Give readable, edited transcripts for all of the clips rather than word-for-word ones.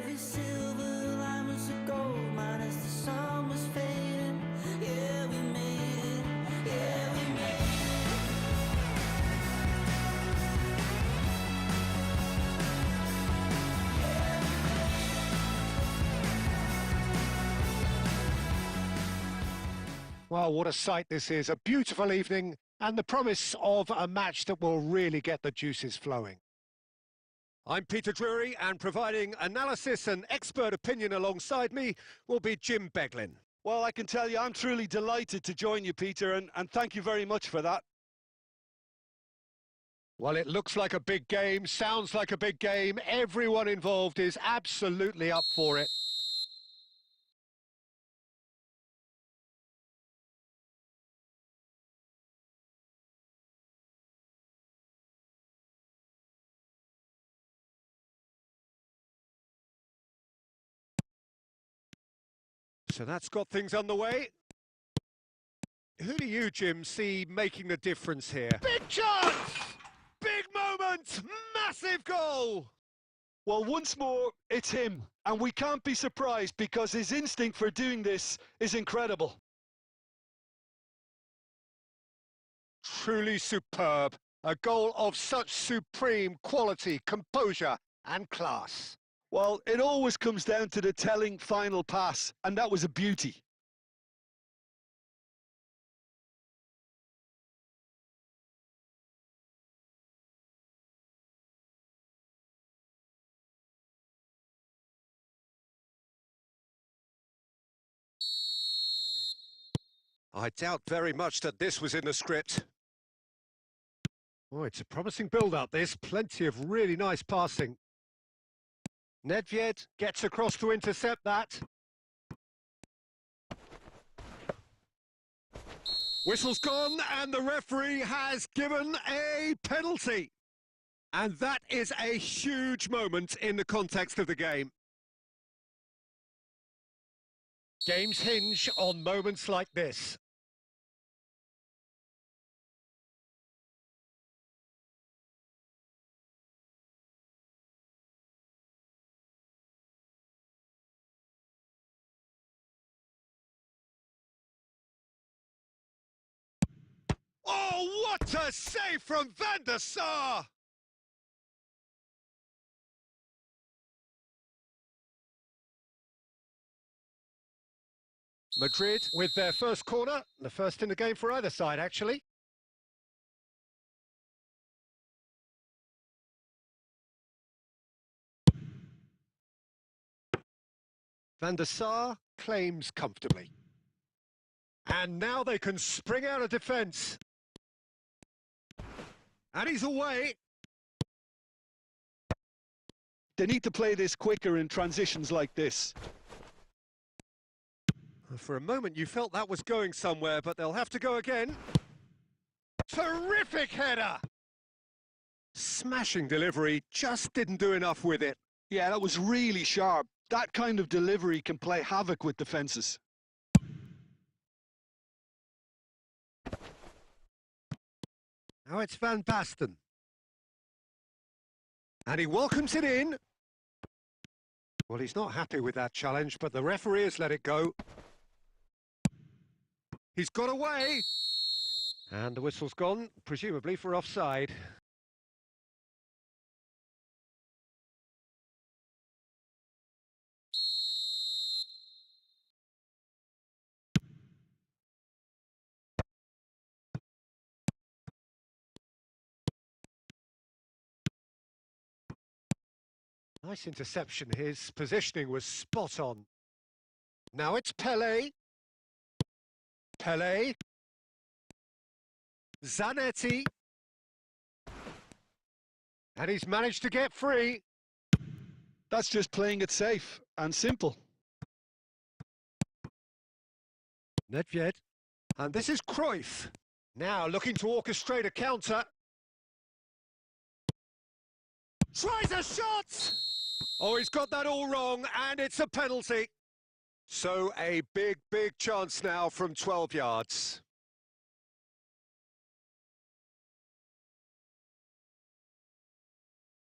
every silver line was a gold mine as the sun was fading. Yeah, we made it. Yeah, we made it. Well, what a sight this is. A beautiful evening and the promise of a match that will really get the juices flowing. I'm Peter Drury, and providing analysis and expert opinion alongside me will be Jim Beglin. Well, I can tell you I'm truly delighted to join you, Peter, and thank you very much for that. Well, it looks like a big game, sounds like a big game. Everyone involved is absolutely up for it. So that's got things underway. Who do you, Jim, see making the difference here? Big chance! Big moment! Massive goal! Well, once more, it's him, and we can't be surprised because his instinct for doing this is incredible. Truly superb. A goal of such supreme quality, composure and class. Well, it always comes down to the telling final pass, and that was a beauty. I doubt very much that this was in the script. Oh, it's a promising build-up, this. Plenty of really nice passing. Nedved gets across to intercept that. Whistle's gone, and the referee has given a penalty. And that is a huge moment in the context of the game. Games hinge on moments like this. Oh, what a save from Van der Sar! Madrid with their first corner, the first in the game for either side, actually. Van der Sar claims comfortably. And now they can spring out of defence. And he's away. They need to play this quicker in transitions like this. For a moment you felt that was going somewhere, but they'll have to go again. Terrific header! Smashing delivery, just didn't do enough with it. Yeah, that was really sharp. That kind of delivery can play havoc with defences. Now it's Van Basten. And he welcomes it in. Well, he's not happy with that challenge, but the referee has let it go. He's got away. And the whistle's gone, presumably for offside. Nice interception. His positioning was spot on. Now it's Pelé. Pelé. Zanetti. And he's managed to get free. That's just playing it safe and simple. Nedved. And this is Cruyff. Now looking to orchestrate a counter. Tries a shot! Oh, he's got that all wrong, and it's a penalty. So a big, big chance now from 12 yards.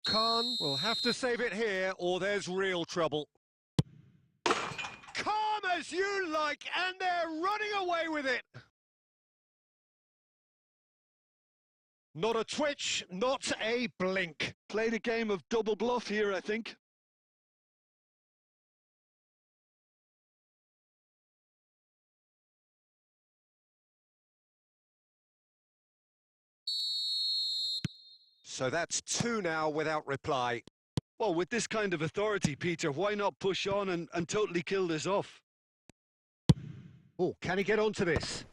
Khan will have to save it here or there's real trouble. Calm as you like, and they're running away with it. Not a twitch, not a blink. Played a game of double bluff here, I think. So that's two now without reply. Well, with this kind of authority, Peter, why not push on and totally kill this off? Oh, can he get onto this?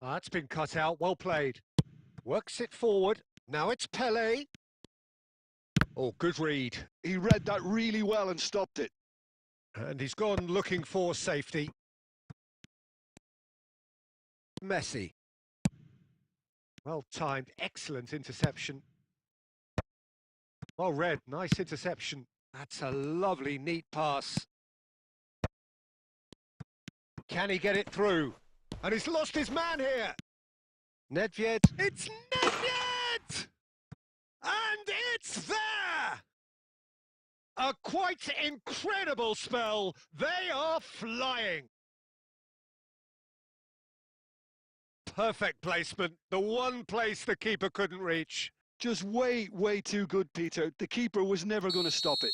That's been cut out, well played. Works it forward, now it's Pele. Oh, good read. He read that really well and stopped it. And he's gone looking for safety. Messi. Well timed, excellent interception. Well read, nice interception. That's a lovely, neat pass. Can he get it through? And he's lost his man here. Nedved. It's Nedved! And it's there! A quite incredible spell. They are flying. Perfect placement. The one place the keeper couldn't reach. Just way, way too good, Peter. The keeper was never going to stop it.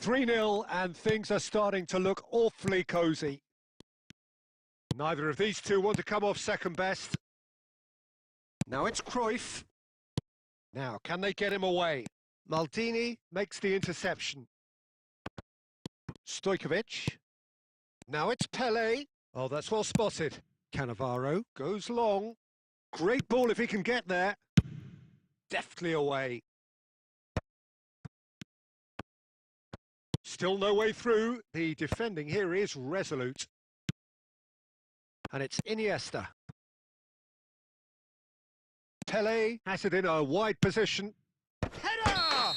3-0, and things are starting to look awfully cosy. Neither of these two want to come off second best. Now it's Cruyff. Now, can they get him away? Maldini makes the interception. Stojkovic. Now it's Pele. Oh, that's well spotted. Cannavaro goes long. Great ball if he can get there. Deftly away. Still no way through. The defending here is resolute. And it's Iniesta. Pele has it in a wide position. Header!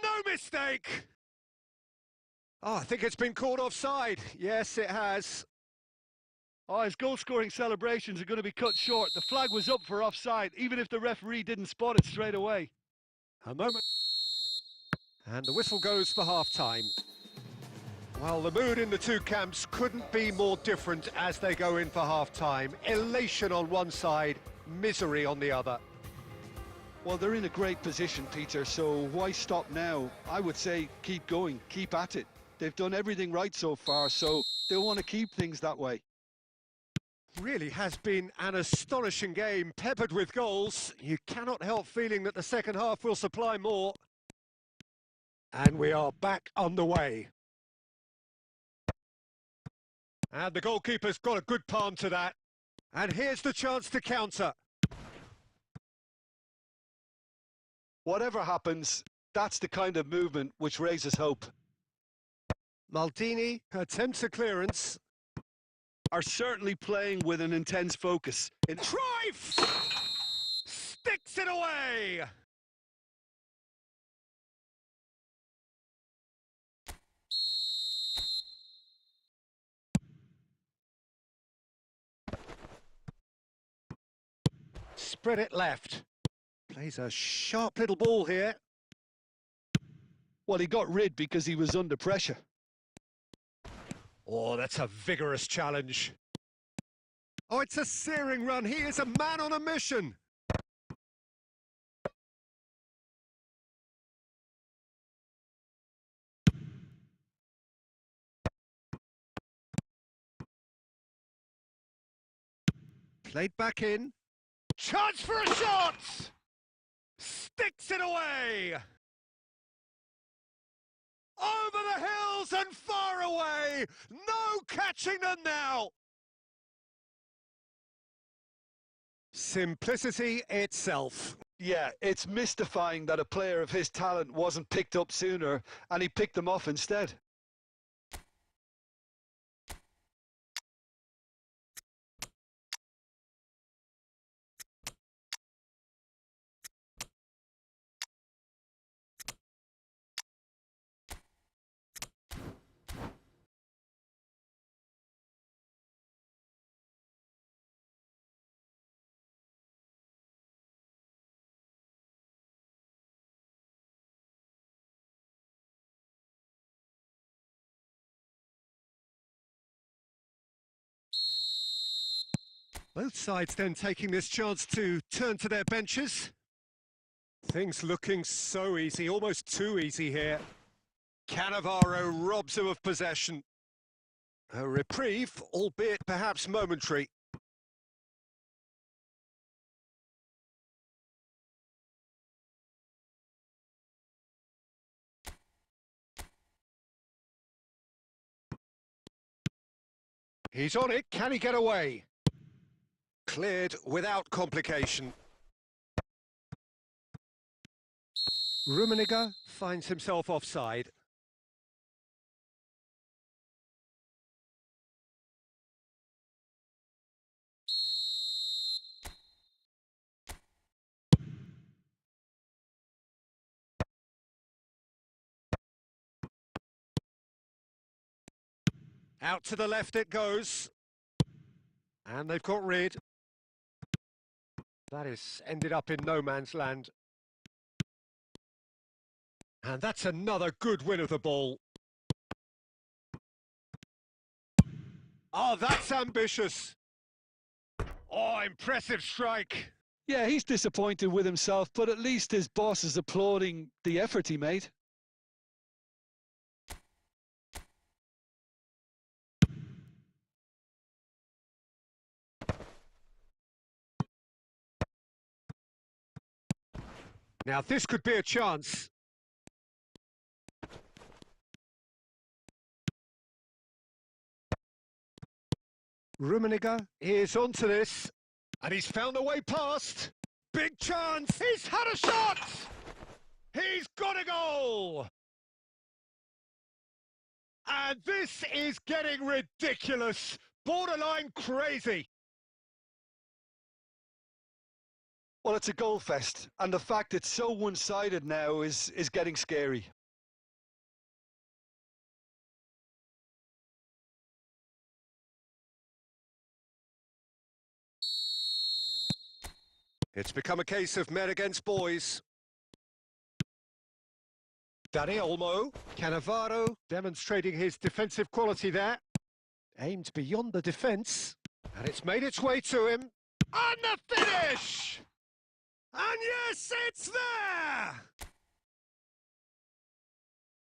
No mistake! Oh, I think it's been called offside. Yes, it has. Oh, his goal-scoring celebrations are going to be cut short. The flag was up for offside, even if the referee didn't spot it straight away. A moment. And the whistle goes for half-time. Well, the mood in the two camps couldn't be more different as they go in for half-time. Elation on one side, misery on the other. Well, they're in a great position, Peter, so why stop now? I would say keep going, keep at it. They've done everything right so far, so they'll want to keep things that way. Really has been an astonishing game, peppered with goals. You cannot help feeling that the second half will supply more. And we are back underway. And the goalkeeper's got a good palm to that. And here's the chance to counter. Whatever happens, that's the kind of movement which raises hope. Maldini attempts a clearance. Are certainly playing with an intense focus. Cruyff! Sticks it away! Spread it left. Plays a sharp little ball here. Well, he got rid because he was under pressure. Oh, that's a vigorous challenge. Oh, it's a searing run. He is a man on a mission. Played back in. Chance for a shot! Sticks it away! Over the hills and far away! No catching them now! Simplicity itself. Yeah, it's mystifying that a player of his talent wasn't picked up sooner, and he picked them off instead. Both sides then taking this chance to turn to their benches. Things looking so easy, almost too easy here. Cannavaro robs him of possession. A reprieve, albeit perhaps momentary. He's on it, can he get away? Cleared without complication. Rummenigge finds himself offside. Out to the left it goes. And they've got rid. That is ended up in no man's land. And that's another good win of the ball. Oh, that's ambitious. Oh, impressive strike. Yeah, he's disappointed with himself, but at least his boss is applauding the effort he made. Now this could be a chance. Rummenigge is onto this, and he's found a way past. Big chance, he's had a shot! He's got a goal! And this is getting ridiculous, borderline crazy. Well, it's a goal fest, and the fact it's so one-sided now is getting scary. It's become a case of men against boys. Dani Olmo, Cannavaro demonstrating his defensive quality there. Aimed beyond the defence, and it's made its way to him. And the finish! And yes, it's there!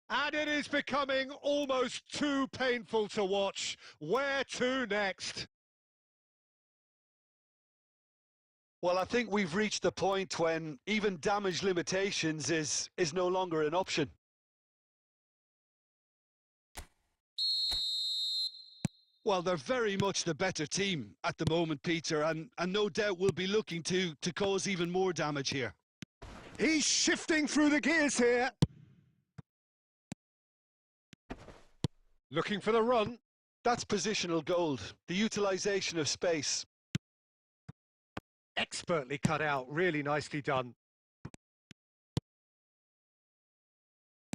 And it is becoming almost too painful to watch. Where to next? Well, I think we've reached the point when even damage limitations is no longer an option. Well, they're very much the better team at the moment, Peter, and no doubt will be looking to cause even more damage here. He's shifting through the gears here. Looking for the run. That's positional gold, the utilisation of space. Expertly cut out, really nicely done.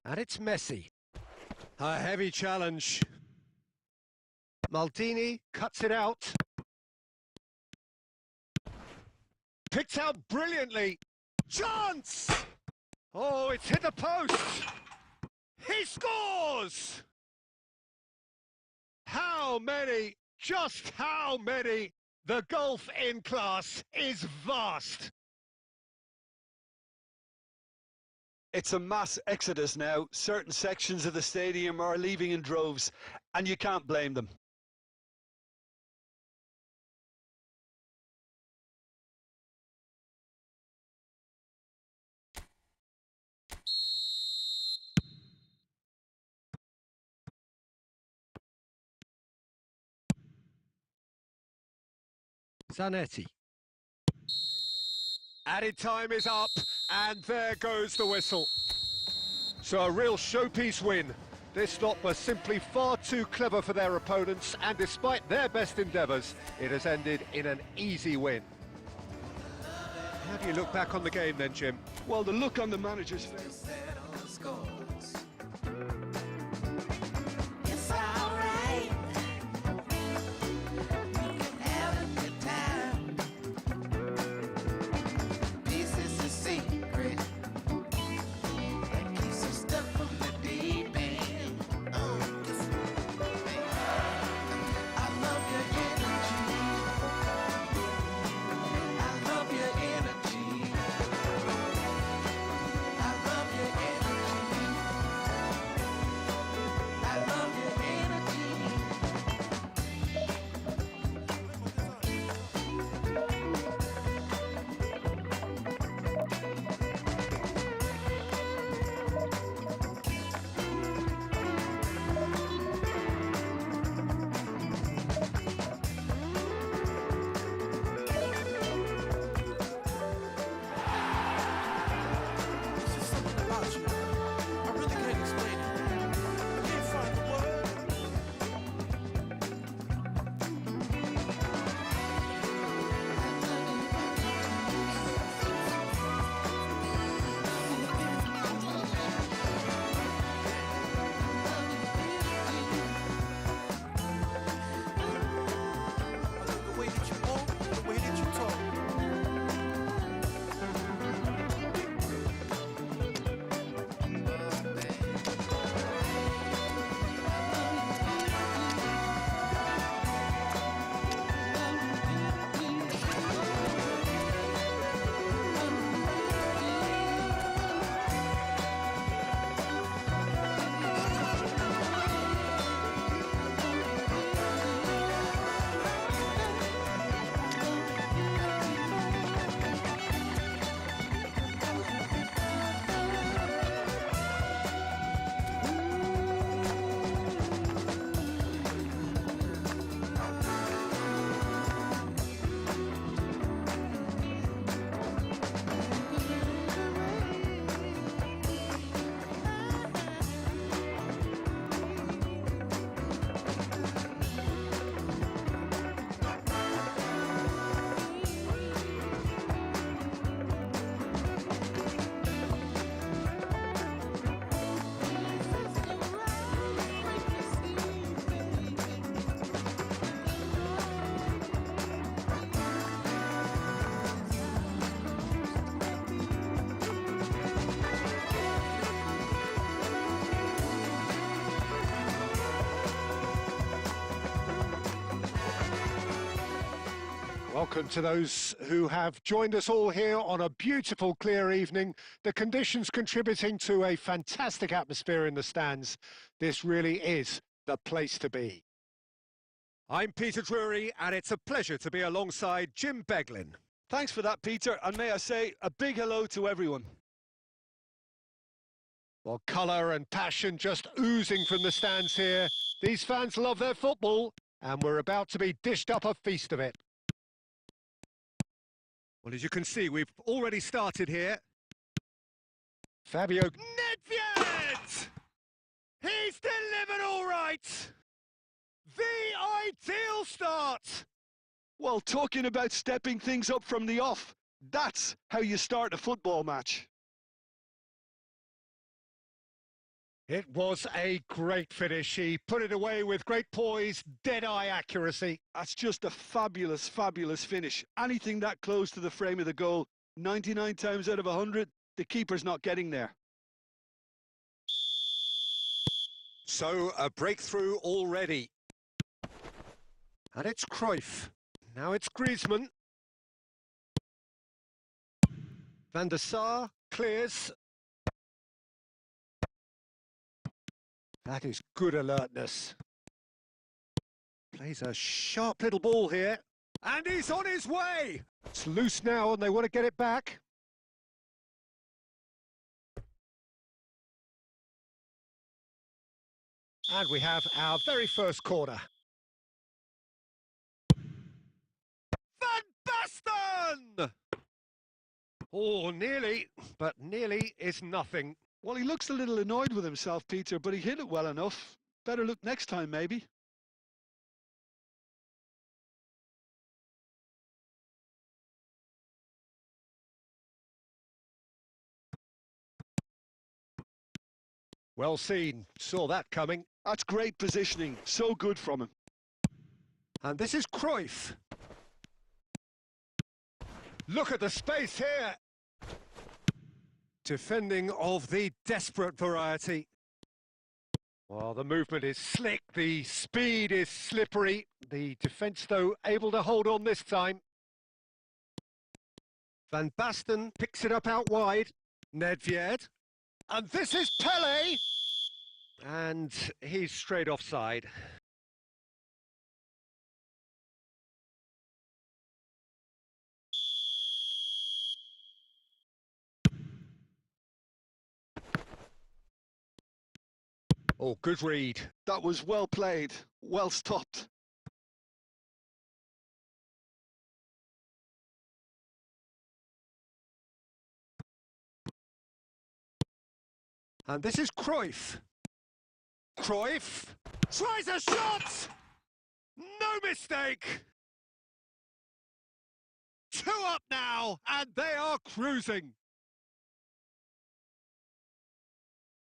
And it's Messi. A heavy challenge. Maldini cuts it out. Picked out brilliantly. Chance! Oh, it's hit the post. He scores! How many? Just how many? The gulf in class is vast. It's a mass exodus now. Certain sections of the stadium are leaving in droves, and you can't blame them. Zanetti. Added time is up, and there goes the whistle. So a real showpiece win. This lot was simply far too clever for their opponents, and despite their best endeavours, it has ended in an easy win. How do you look back on the game then, Jim? Well, the look on the manager's face. It's alright. We can have a good time. This is a secret that keeps us stuck from the deep end. I love your energy. Welcome to those who have joined us all here on a beautiful, clear evening. The conditions contributing to a fantastic atmosphere in the stands. This really is the place to be. I'm Peter Drury, and it's a pleasure to be alongside Jim Beglin. Thanks for that, Peter, and may I say a big hello to everyone. Well, colour and passion just oozing from the stands here. These fans love their football, and we're about to be dished up a feast of it. Well, as you can see, we've already started here. Fabio Nedved! He's delivered all right! The ideal start! Well, talking about stepping things up from the off, that's how you start a football match. It was a great finish. He put it away with great poise, dead-eye accuracy. That's just a fabulous, fabulous finish. Anything that close to the frame of the goal, 99 times out of 100, the keeper's not getting there. So, a breakthrough already. And it's Cruyff. Now it's Griezmann. Van der Sar clears. That is good alertness. Plays a sharp little ball here. And he's on his way! It's loose now and they want to get it back. And we have our very first corner. Van Basten! Oh, nearly, but nearly is nothing. Well, he looks a little annoyed with himself, Peter, but he hit it well enough. Better look next time, maybe. Well seen. Saw that coming. That's great positioning. So good from him. And this is Cruyff. Look at the space here. Defending of the desperate variety. Well, the movement is slick, the speed is slippery. The defence, though, able to hold on this time. Van Basten picks it up out wide. Nedved. And this is Pele! And he's straight offside. Oh, good read. That was well played, well stopped. And this is Cruyff. Cruyff tries a shot! No mistake! 2 up now, and they are cruising.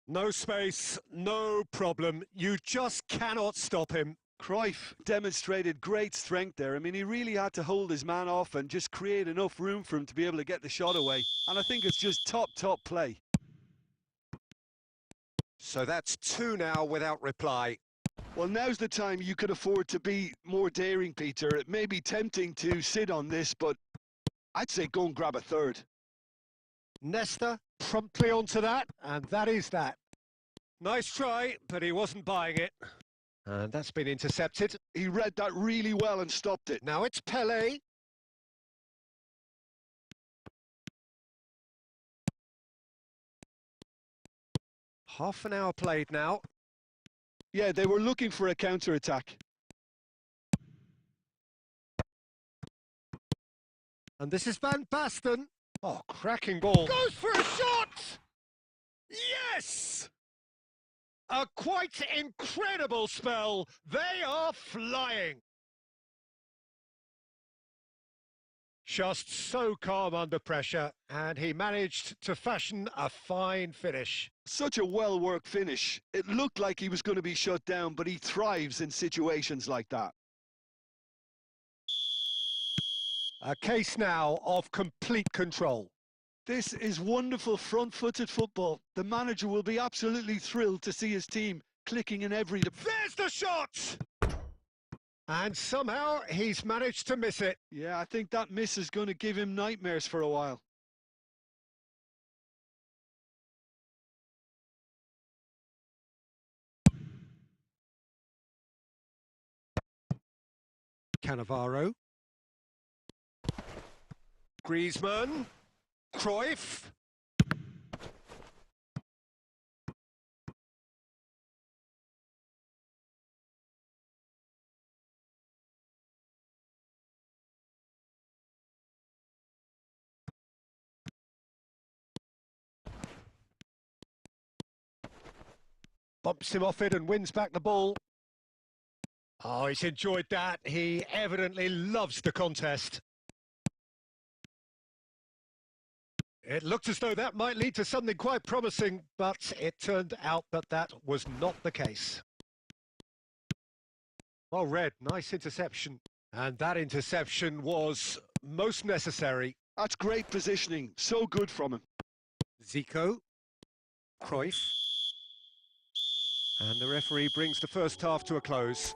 No space, no problem. You just cannot stop him. Cruyff demonstrated great strength there. I mean, he really had to hold his man off and just create enough room for him to be able to get the shot away. And I think it's just top play. So that's 2 now without reply. Well, now's the time you could afford to be more daring, Peter. It may be tempting to sit on this, but I'd say go and grab a third. Nesta promptly onto that, and that is that. Nice try, but he wasn't buying it. And that's been intercepted. He read that really well and stopped it. Now it's Pele. Half an hour played now. Yeah, they were looking for a counter-attack. And this is Van Basten. Oh, cracking ball. Goes for a shot! Yes! A quite incredible spell. They are flying. Just so calm under pressure, and he managed to fashion a fine finish. Such a well-worked finish. It looked like he was going to be shut down, but he thrives in situations like that. A case now of complete control. This is wonderful front-footed football. The manager will be absolutely thrilled to see his team clicking in every... There's the shot! And somehow he's managed to miss it. Yeah, I think that miss is going to give him nightmares for a while. Cannavaro. Griezmann. Cruyff. Bumps him off it and wins back the ball. Oh, he's enjoyed that. He evidently loves the contest. It looked as though that might lead to something quite promising, but it turned out that that was not the case. Well read, nice interception. And that interception was most necessary. That's great positioning, so good from him. Zico. Cruyff. And the referee brings the first half to a close.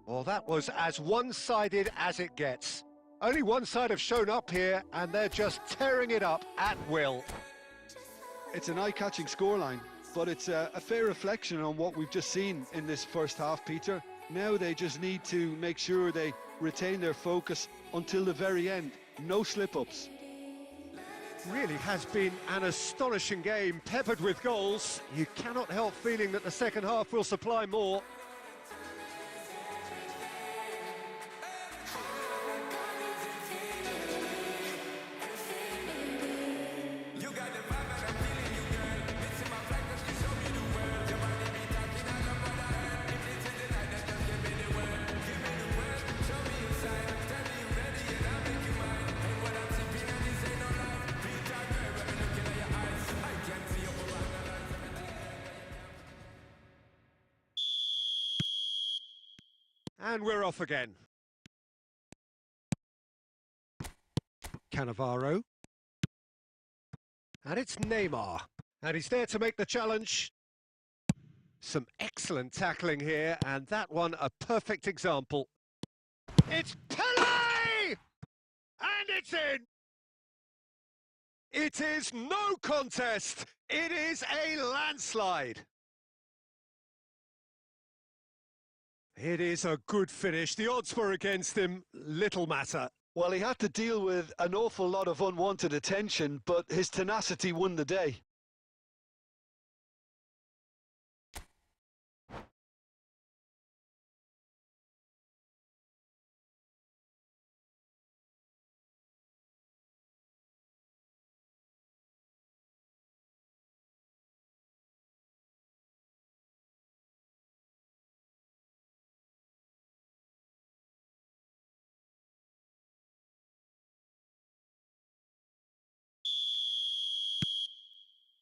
Well, that was as one-sided as it gets. Only one side have shown up here, and they're just tearing it up at will. It's an eye-catching scoreline, but it's a fair reflection on what we've just seen in this first half, Peter. Now they just need to make sure they retain their focus until the very end. No slip-ups. Really has been an astonishing game, peppered with goals. You cannot help feeling that the second half will supply more. And we're off again. Cannavaro. And it's Neymar. And he's there to make the challenge. Some excellent tackling here, and that one a perfect example. It's Pele! And it's in! It is no contest. It is a landslide. It is a good finish. The odds were against him. Little matter. Well, he had to deal with an awful lot of unwanted attention, but his tenacity won the day.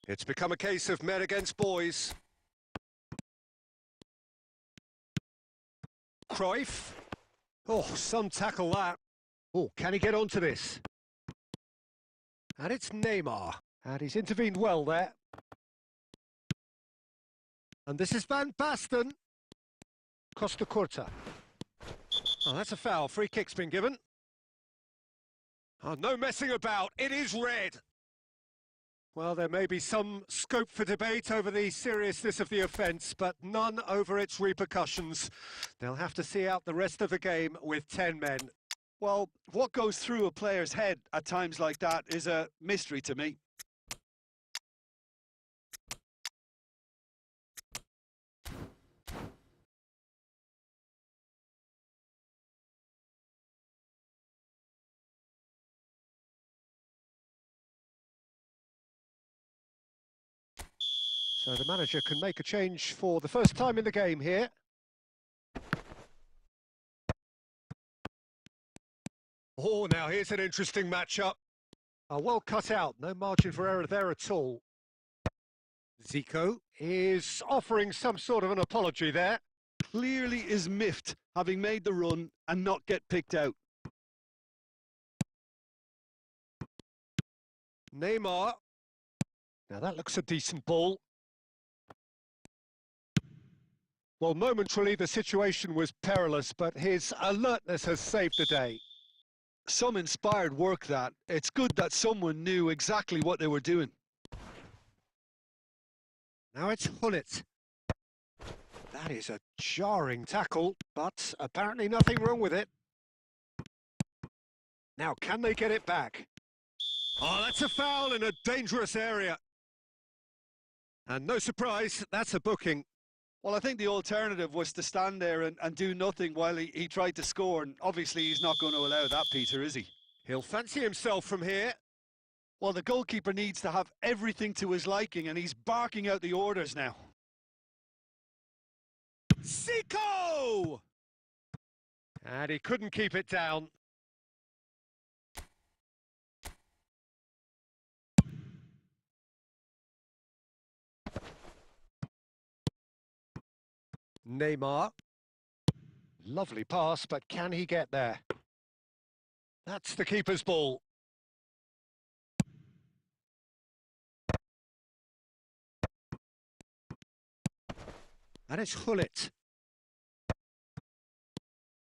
It's become a case of men against boys. Cruyff. Oh, some tackle that. Oh, can he get onto this? And it's Neymar. And he's intervened well there. And this is Van Basten. Costa Curta. Oh, that's a foul. Free kick's been given. Oh, no messing about. It is red. Well, there may be some scope for debate over the seriousness of the offence, but none over its repercussions. They'll have to see out the rest of the game with 10 men. Well, what goes through a player's head at times like that is a mystery to me. So the manager can make a change for the first time in the game here. Oh, now here's an interesting matchup. Well cut out, no margin for error there at all. Zico is offering some sort of an apology there. Clearly is miffed, having made the run and not get picked out. Neymar. Now that looks a decent ball. Well, momentarily the situation was perilous, but his alertness has saved the day. Some inspired work that. It's good that someone knew exactly what they were doing. Now it's Hullet. That is a jarring tackle, but apparently nothing wrong with it. Now, can they get it back? Oh, that's a foul in a dangerous area. And no surprise, that's a booking. Well, I think the alternative was to stand there and do nothing while he tried to score, and obviously he's not going to allow that, Peter, is he? He'll fancy himself from here. Well, the goalkeeper needs to have everything to his liking, and he's barking out the orders now. Zico! And he couldn't keep it down. Neymar. Lovely pass, but can he get there? That's the keeper's ball. And it's Hullet.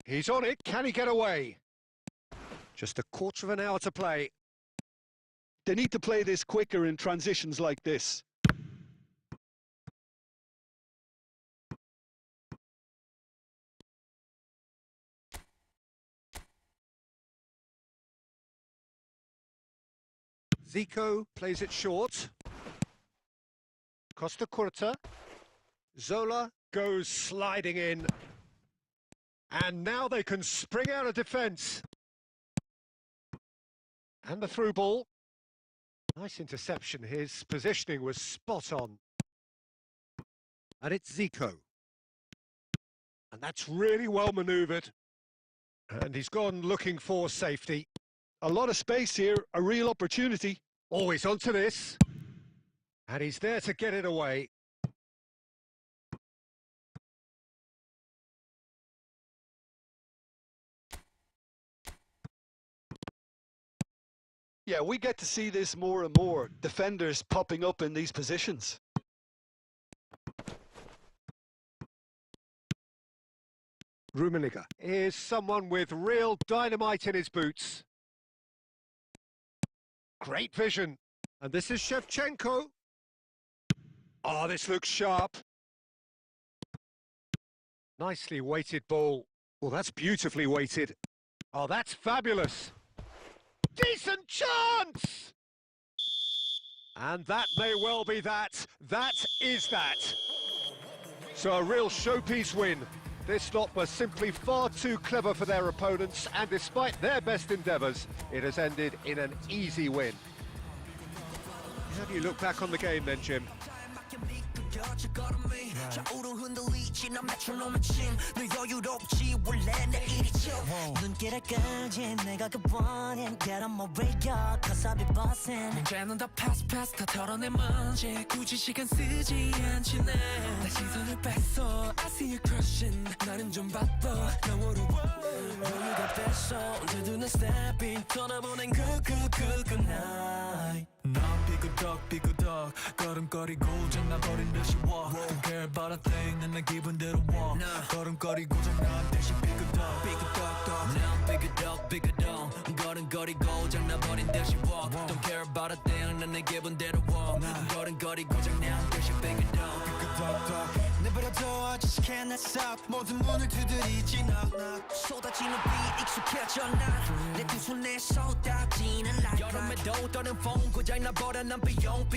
He's on it. Can he get away? Just a quarter of an hour to play. They need to play this quicker in transitions like this. Zico plays it short. Costa Curta. Zola goes sliding in. And now they can spring out of defence. And the through ball. Nice interception. His positioning was spot on. And it's Zico. And that's really well manoeuvred. And he's gone looking for safety. A lot of space here, a real opportunity. Always onto this. And he's there to get it away. Yeah, we get to see this more and more. Defenders popping up in these positions. Rummenigge is someone with real dynamite in his boots. Great vision. And this is Shevchenko. Oh, this looks sharp. Nicely weighted ball. Well, that's beautifully weighted. Oh, that's fabulous. Decent chance! And that may well be that. That is that. So a real showpiece win. This lot was simply far too clever for their opponents, and despite their best endeavours, it has ended in an easy win. How do you look back on the game then, Jim? 눈길에까지 내가 그번엔 Get on my radar cause I'll be bossing 문제는 다 pass 다 털어내 먼지 굳이 시간 쓰지 않지 내 시선을 뺐어 I see you crushing 나는 좀 바빠 너무로 여유가 뺐어 언제든 난 stepping 떠나보낸 good night 난 삐그덕 걸음거리고 장나버린 듯이 walk Don't care about a thing 난 내 기분대로 walk 걸음거리고 장난 듯이 삐그덕 난 삐그덕 걸음거리고 장나버린 듯이 walk Don't care about a thing 난 내 기분대로 walk 걸음거리고 장난 듯이 삐그덕 내버려둬 just can't stop 모든 문을 두드리지 knock 쏟아지는 빛 익숙해져 난내 두 손에 쏟아지는 light 여름에도 떠는 폰 고장 나버려 난 비용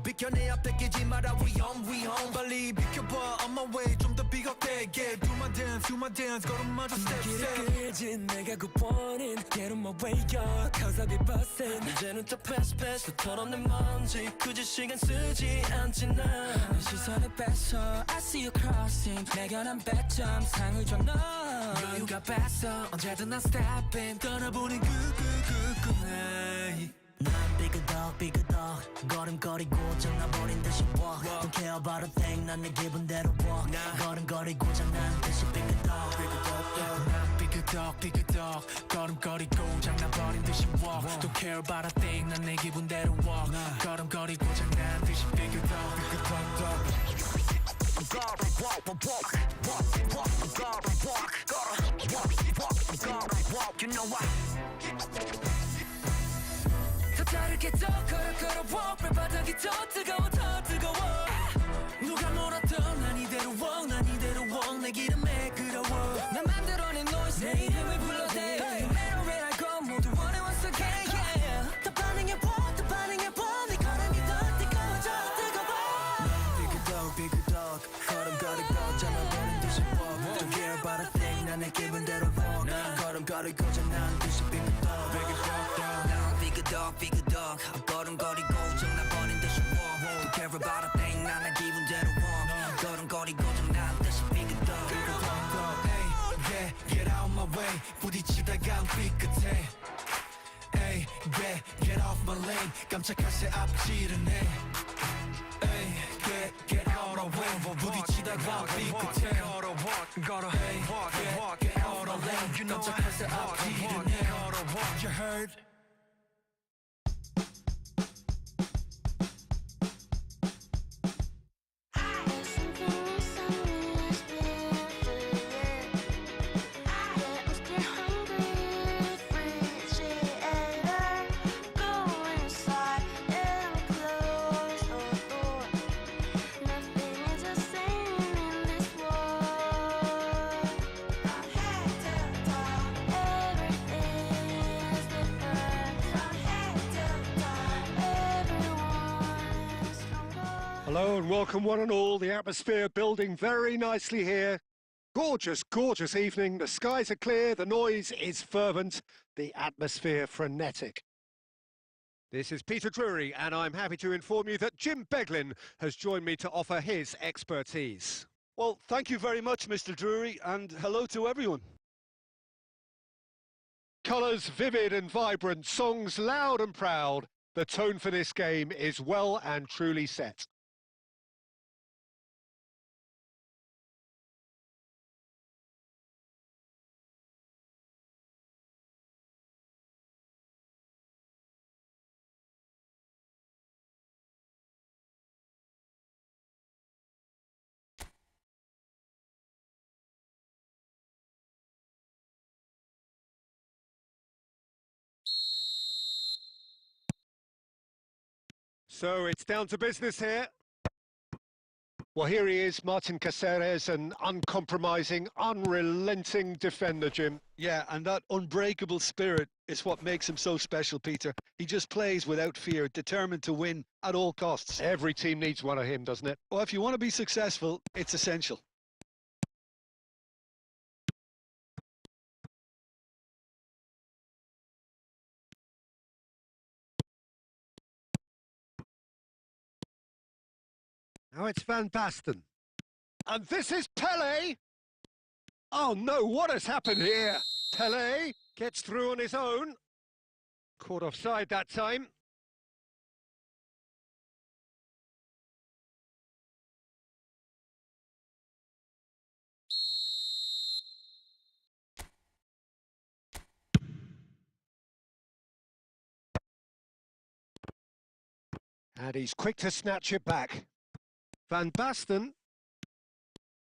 비켜내야 뺏기지 마라 위험 빨리 비켜봐 on my way 좀 더 비겁되게 Do my dance 걸음마저 step 길을 끌지 내가 굿보는 Get on my way up cause I be bustin' 이제는 또 pass 또 털어낸 먼지 굳이 시간 쓰지 않지 난 시선을 뺐어 I see you crossing 내가 난 100점 상을 줘 너 여유가 뺐어 언제든 난 stepping 떠나보는 good night 난 삐그덕 걸음거리고 장나버린 듯이 walk Don't care about a thing 난 내 기분대로 walk 걸음거리고 장난 듯이 삐그덕 난 삐그덕 걸음거리고 장나버린 듯이 walk Don't care about a thing 난 내 기분대로 walk 걸음거리고 장난 듯이 삐그덕 You know why? 더 다르게 더 걸어 발바닥이 더 뜨거워 누가 뭐라던 난 이대로 walk 내 기름에 그려워 난 만들어낸 noise 내 이름을 불러대 No matter where I go 모두 원해 once again yeah 더 반응해봐 네 걸음이 더 뜨거워져 Big dog 걸음걸이고 잘라버린 듯이 walk Don't care about a thing 난 내 기분대로 walk 걸음걸이고 장난 듯이 Big dog 걸음거리고 장난버린 듯이 walk Don't care about a thing 난 내 기분대로 walk 걸음거리고 장난 듯이 Big dog Hey, yeah, get out my way 부딪히다가 삐끗해 Hey, yeah, get off my lane 깜짝할 새 앞지르네 Hey, get out of way 부딪히다가 삐끗해 Hey, yeah, get out of lane 깜짝할 새 앞지르네 You heard? Hello and welcome one and all. The atmosphere building very nicely here. Gorgeous, gorgeous evening. The skies are clear, the noise is fervent, the atmosphere frenetic. This is Peter Drury and I'm happy to inform you that Jim Beglin has joined me to offer his expertise. Well, thank you very much, Mr. Drury, and hello to everyone. Colours vivid and vibrant, songs loud and proud. The tone for this game is well and truly set. So it's down to business here. Well, here he is, Martin Caceres, an uncompromising, unrelenting defender, Jim. Yeah, and that unbreakable spirit is what makes him so special, Peter. He just plays without fear, determined to win at all costs. Every team needs one of him, doesn't it? Well, if you want to be successful, it's essential. Now it's Van Basten. And this is Pele! Oh no, what has happened here? Pele gets through on his own. Caught offside that time. And he's quick to snatch it back. Van Basten.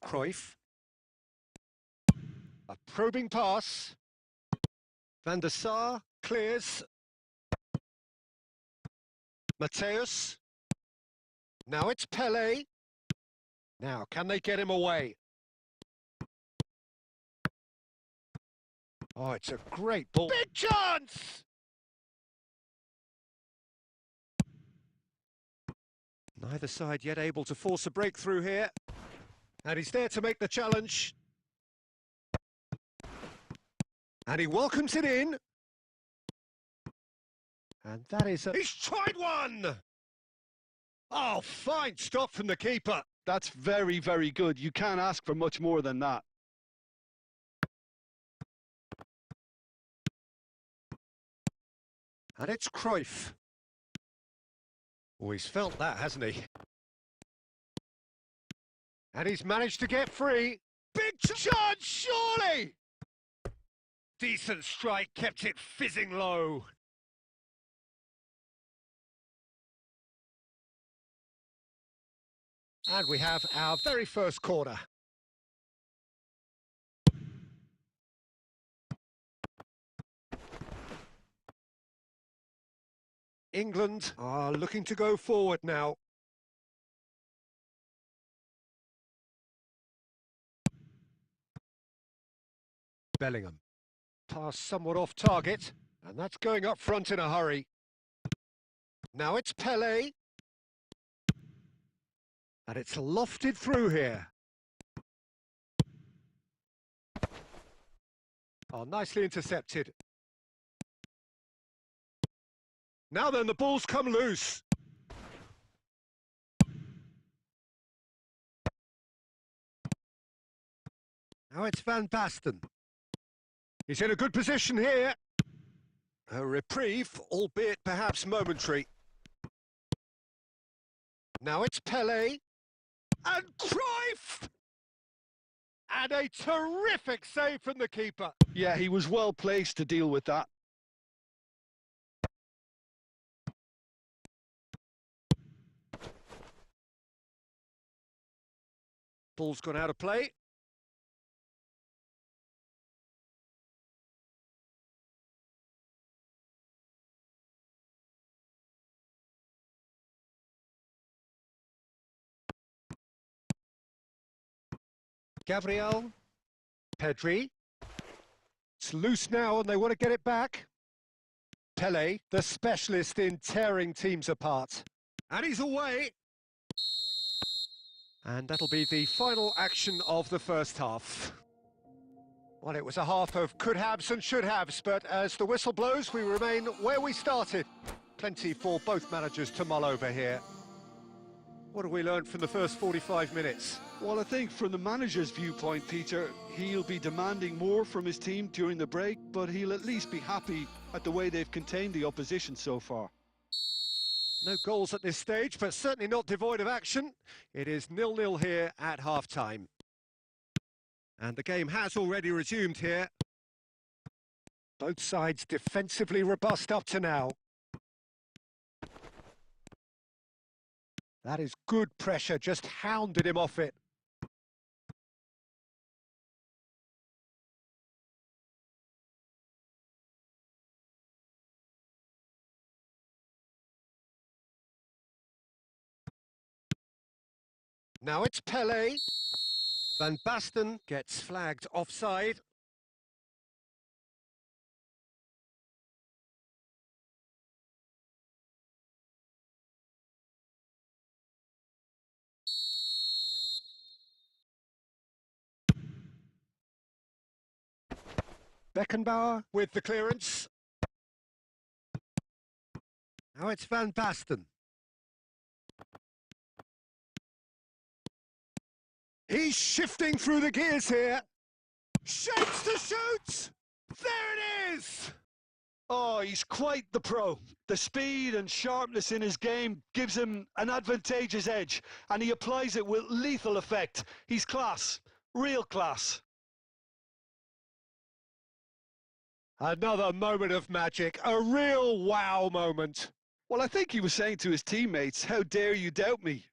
Cruyff. A probing pass. Van der Sar clears. Mateus. Now it's Pele. Now, can they get him away? Oh, it's a great ball. Big chance! Neither side yet able to force a breakthrough here. And he's there to make the challenge. And he welcomes it in. And that is a... He's tried one! Oh, fine stop from the keeper. That's very, very good. You can't ask for much more than that. And it's Cruyff. Oh, he's felt that, hasn't he? And he's managed to get free. Big chance, surely! Decent strike, kept it fizzing low. And we have our very first corner. England are looking to go forward now. Bellingham. Pass somewhat off target, and that's going up front in a hurry. Now it's Pelé. And it's lofted through here. Oh, nicely intercepted. Now then, the ball's come loose. Now it's Van Basten. He's in a good position here. A reprieve, albeit perhaps momentary. Now it's Pelé. And Cruyff! And a terrific save from the keeper. Yeah, he was well placed to deal with that. Ball's gone out of play. Gabriel. Pedri. It's loose now and they want to get it back. Pelé, the specialist in tearing teams apart. And he's away. And that'll be the final action of the first half. Well, it was a half of could-haves and should-haves, but as the whistle blows, we remain where we started. Plenty for both managers to mull over here. What have we learned from the first 45 minutes? Well, I think from the manager's viewpoint, Peter, he'll be demanding more from his team during the break, but he'll at least be happy at the way they've contained the opposition so far. No goals at this stage, but certainly not devoid of action. It is 0-0 here at half-time. And the game has already resumed here. Both sides defensively robust up to now. That is good pressure, just hounded him off it. Now it's Pelé. Van Basten gets flagged offside. Beckenbauer with the clearance. Now it's Van Basten. He's shifting through the gears here. Shapes to shoot! There it is! Oh, he's quite the pro. The speed and sharpness in his game gives him an advantageous edge, and he applies it with lethal effect. He's class, real class. Another moment of magic, a real wow moment. Well, I think he was saying to his teammates, how dare you doubt me?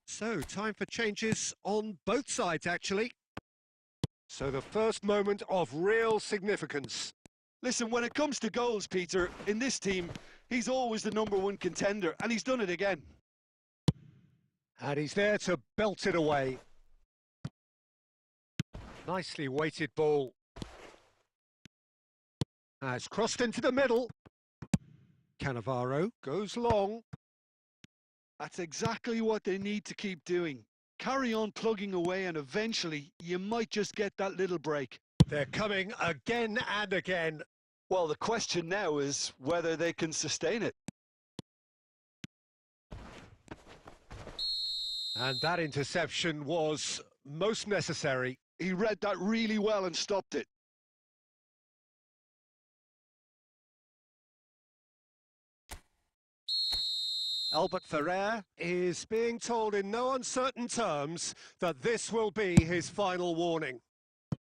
So, time for changes on both sides, actually. So the first moment of real significance. Listen, when it comes to goals, Peter, in this team, he's always the #1 contender, and he's done it again. And he's there to belt it away. Nicely weighted ball. Has crossed into the middle. Cannavaro goes long. That's exactly what they need to keep doing. Carry on plugging away and eventually you might just get that little break. They're coming again and again. Well, the question now is whether they can sustain it. And that interception was most necessary. He read that really well and stopped it. Albert Ferrer is being told in no uncertain terms that this will be his final warning.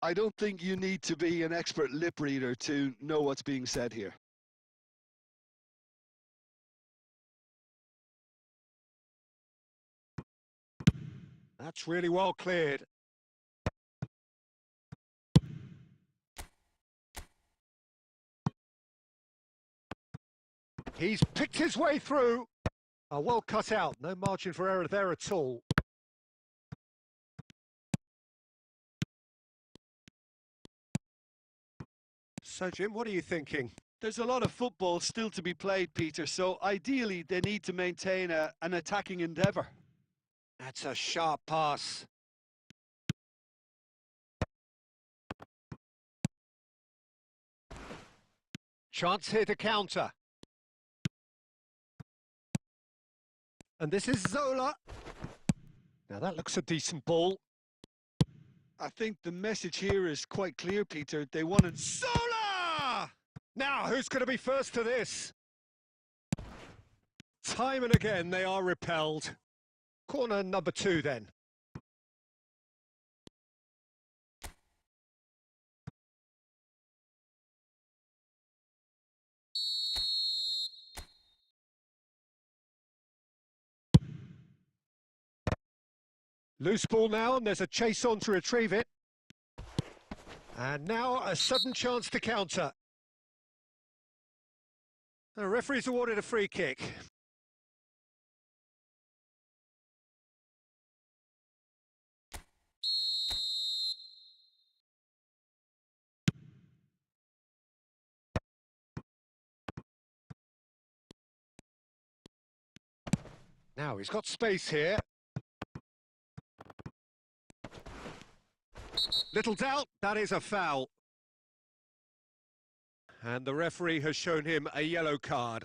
I don't think you need to be an expert lip reader to know what's being said here. That's really well cleared. He's picked his way through. Well cut out, no margin for error there at all. So, Jim, what are you thinking? There's a lot of football still to be played, Peter, so ideally they need to maintain an attacking endeavour. That's a sharp pass. Chance here to counter. And this is Zola. Now that looks a decent ball. I think the message here is quite clear, Peter. They want to... Zola! Now, who's going to be first to this? Time and again, they are repelled. Corner number 2, then. Loose ball now, and there's a chase on to retrieve it. And now a sudden chance to counter. The referee's awarded a free kick. Now he's got space here. Little doubt, that is a foul. And the referee has shown him a yellow card.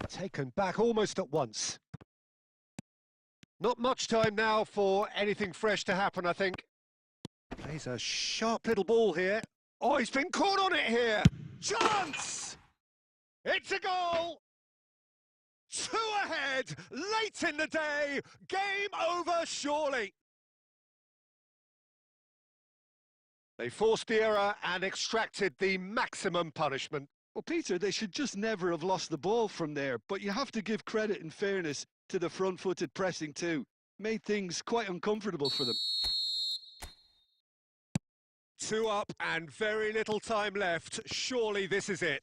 Taken back almost at once. Not much time now for anything fresh to happen, I think. Plays a sharp little ball here. Oh, he's been caught on it here. Chance! It's a goal! 2 ahead, late in the day. Game over, surely. They forced the error and extracted the maximum punishment. Well, Peter, they should just never have lost the ball from there, but you have to give credit and fairness to the front-footed pressing too. Made things quite uncomfortable for them. 2 up and very little time left. Surely this is it.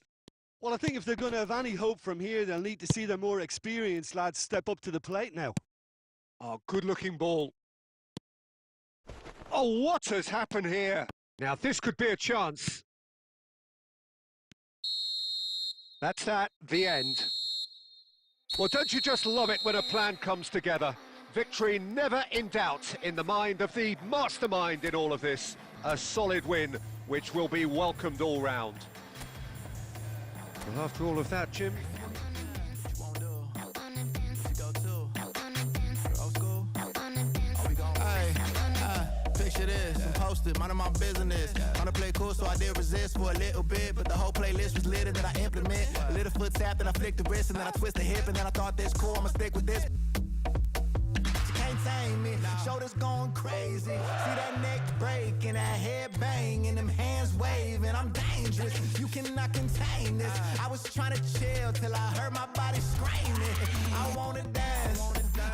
Well, I think if they're going to have any hope from here, they'll need to see their more experienced lads step up to the plate now. Oh, good-looking ball. Oh, what has happened here? Now, this could be a chance. That's that, the end. Well, don't you just love it when a plan comes together? Victory never in doubt in the mind of the mastermind in all of this. A solid win, which will be welcomed all round. Well, after all of that, Jim... Picture this, I'm posted, minding my business. Wanna play cool, so I did resist for a little bit, but the whole playlist was lit and then I implement. A little foot tap, then I flick the wrist, and then I twist the hip, and then I thought this cool, I'ma stick with this. She can't tame me, shoulders going crazy. See that neck break and that head bang and them hands waving. I'm dangerous, you cannot contain this. I was trying to chill till I heard my body screaming. I wanna dance,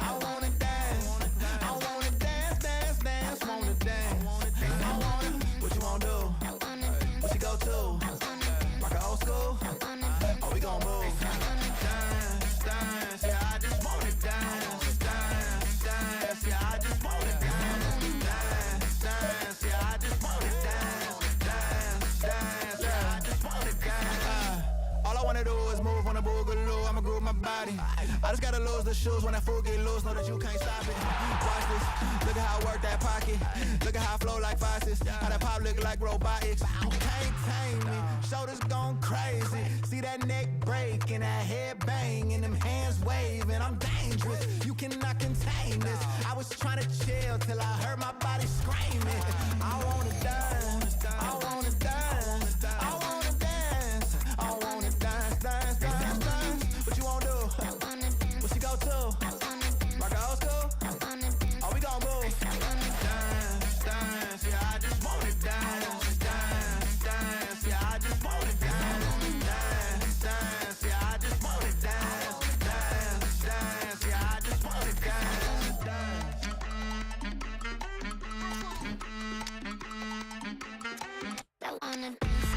I wanna dance, I wanna dance, dance, dance, wanna dance. I wanna, what you wanna do? What you go to? Rock a old school? Oh, we gon' move. Dance, dance, yeah, I just wanna dance, dance, dance, yeah, I just wanna dance, dance, dance, yeah, I just my body. I just gotta lose the shoes when that fool get loose. Know that you can't stop it. Watch this. Look at how I work that pocket. Look at how I flow like faucets. How that pop look like robotics. You can't tame me. Shoulders gone crazy. See that neck break and that head bang and them hands waving. I'm dangerous. You cannot contain this. I was trying to chill till I heard my body screaming. I wanna dance. I wanna dance. I wanna dance. I wanna dance, dance, dance, dance. What you wanna do? What you go to? Rock a old school? Oh, we gon' move. Dance, dance, yeah, I just wanna dance, dance, dance, yeah, I just wanna dance, dance, dance, yeah, I just wanna dance, dance, dance, yeah, I just wanna dance, dance.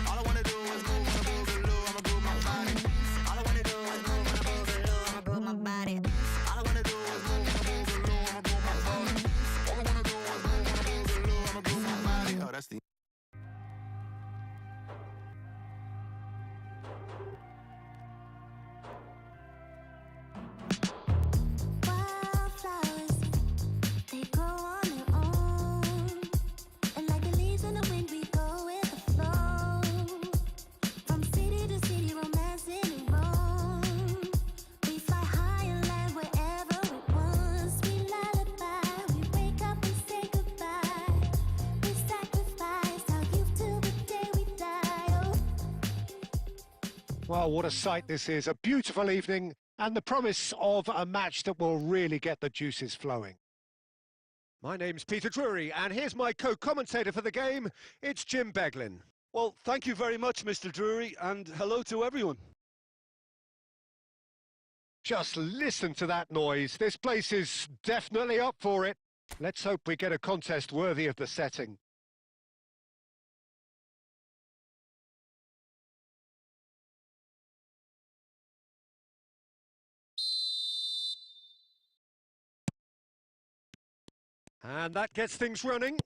All I wanna do is move on a boogaloo, I'ma groove my body. All I wanna do is move on a boogaloo, I'ma groove my body. All I wanna do is move on a boogaloo, I'ma groove my body. All I wanna do is move on a boogaloo, I'ma groove my body. Oh, that's the Wildflowers, they grow on their own. And like the leaves in the wind, we go with the flow. From city to city, romancing and roam. We fly high and land wherever it wants. We lullaby, we wake up and say goodbye. We sacrifice our youth till the day we die. Oh. Well, what a sight this is. A beautiful evening and the promise of a match that will really get the juices flowing. My name's Peter Drury, and here's my co-commentator for the game. It's Jim Beglin. Well, thank you very much, Mr. Drury, and hello to everyone. Just listen to that noise. This place is definitely up for it. Let's hope we get a contest worthy of the setting. And that gets things running.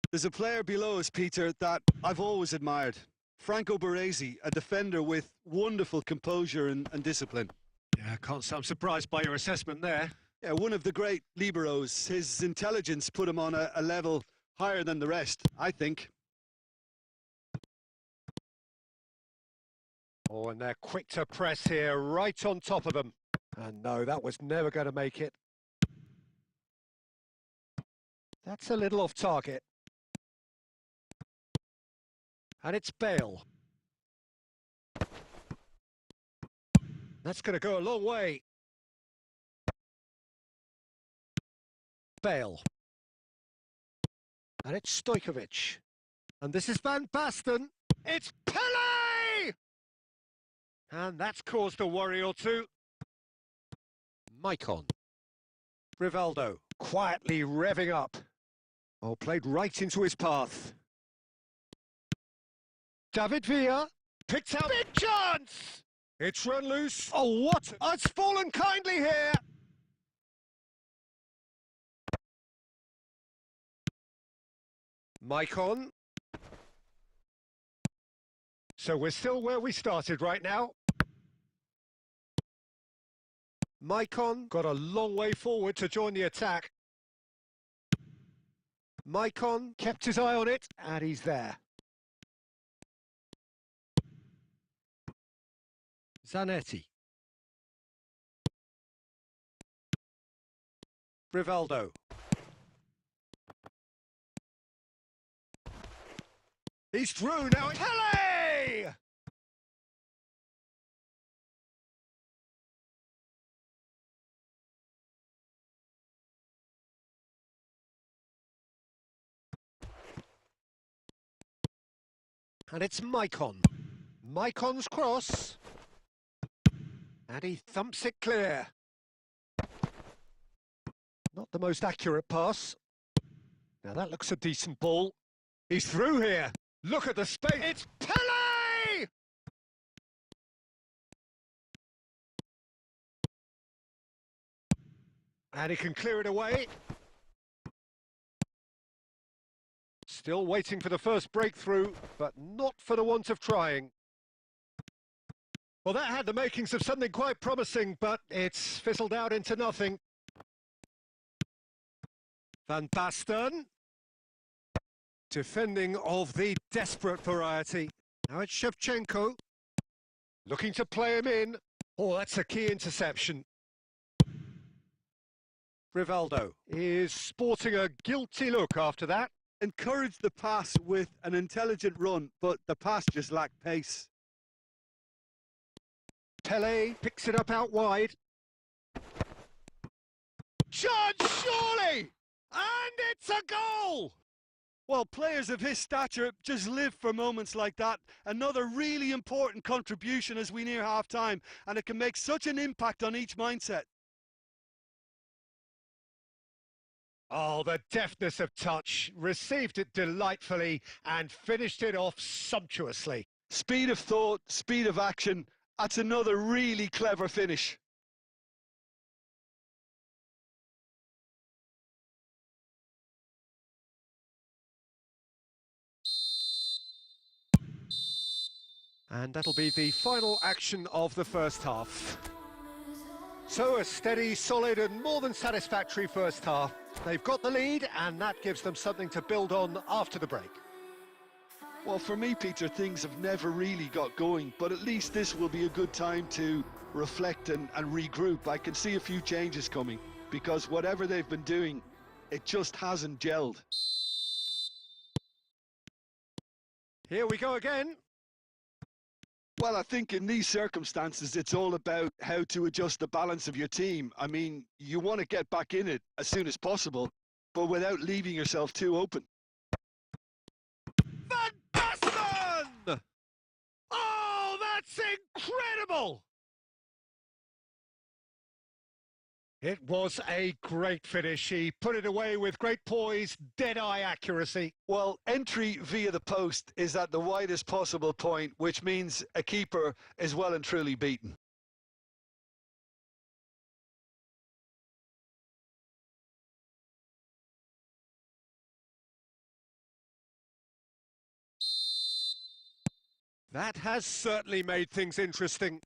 There's a player below us, Peter, that I've always admired. Franco Baresi, a defender with wonderful composure and discipline. Yeah, I'm surprised by your assessment there. Yeah, one of the great liberos. His intelligence put him on a level higher than the rest, I think. Oh, and they're quick to press here, right on top of them. And no, that was never going to make it. That's a little off target. And it's Bale. That's going to go a long way. Bale. And it's Stojkovic. And this is Van Basten. It's Pele! And that's caused a worry or two. Maicon. Rivaldo, quietly revving up. Oh, played right into his path. David Villa, picked out. Big chance! It's run loose. Oh, what? Oh, it's fallen kindly here. Maicon. So we're still where we started right now. Maicon got a long way forward to join the attack. Maicon kept his eye on it, and he's there. Zanetti. Rivaldo. He's through now. Pele! And it's Maicon. Maicon's cross. And he thumps it clear. Not the most accurate pass. Now that looks a decent ball. He's through here. Look at the space. It's Pele! And he can clear it away. Still waiting for the first breakthrough, but not for the want of trying. Well, that had the makings of something quite promising, but it's fizzled out into nothing. Van Basten. Defending of the desperate variety. Now it's Shevchenko. Looking to play him in. Oh, that's a key interception. Rivaldo is sporting a guilty look after that. Encouraged the pass with an intelligent run, but the pass just lacked pace. Pele picks it up out wide. Chance, surely! And it's a goal! Well, players of his stature just live for moments like that. Another really important contribution as we near half-time, and it can make such an impact on each mindset. Oh, the deftness of touch. Received it delightfully and finished it off sumptuously. Speed of thought, speed of action. That's another really clever finish. And that'll be the final action of the first half. So a steady, solid and more than satisfactory first half. They've got the lead and that gives them something to build on after the break. Well, for me, Peter, things have never really got going, but at least this will be a good time to reflect and regroup. I can see a few changes coming because whatever they've been doing, it just hasn't gelled. Here we go again. Well, I think in these circumstances, it's all about how to adjust the balance of your team. I mean, you want to get back in it as soon as possible, but without leaving yourself too open. Van Basten! Oh, that's incredible! It was a great finish. He put it away with great poise, dead-eye accuracy. Well, entry via the post is at the widest possible point, which means a keeper is well and truly beaten. That has certainly made things interesting.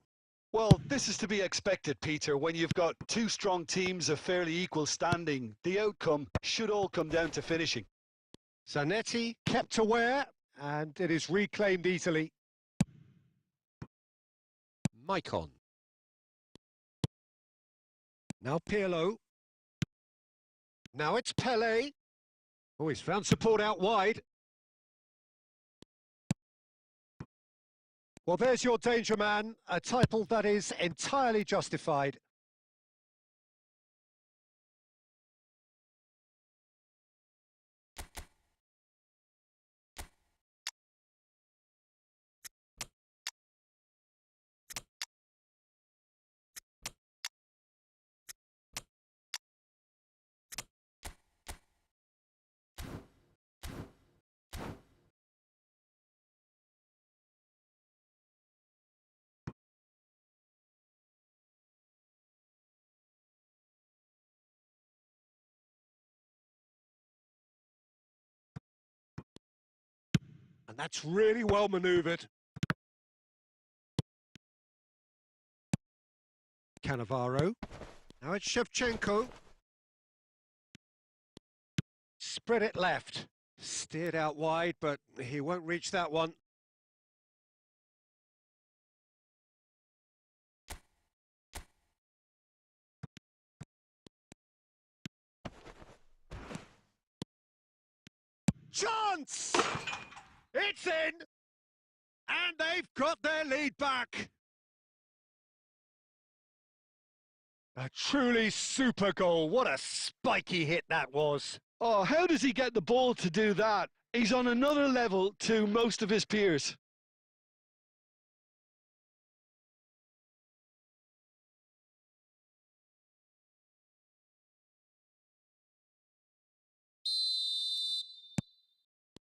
Well, this is to be expected, Peter. When you've got two strong teams of fairly equal standing, the outcome should all come down to finishing. Zanetti kept aware, and it is reclaimed easily. Maicon. Now Pirlo. Now it's Pele. Oh, he's found support out wide. Well, there's your danger man, a title that is entirely justified. And that's really well manoeuvred. Cannavaro. Now it's Shevchenko. Spread it left. Steered out wide, but he won't reach that one. Chance! It's in! And they've got their lead back. A truly super goal. What a spiky hit that was. Oh, how does he get the ball to do that? He's on another level to most of his peers.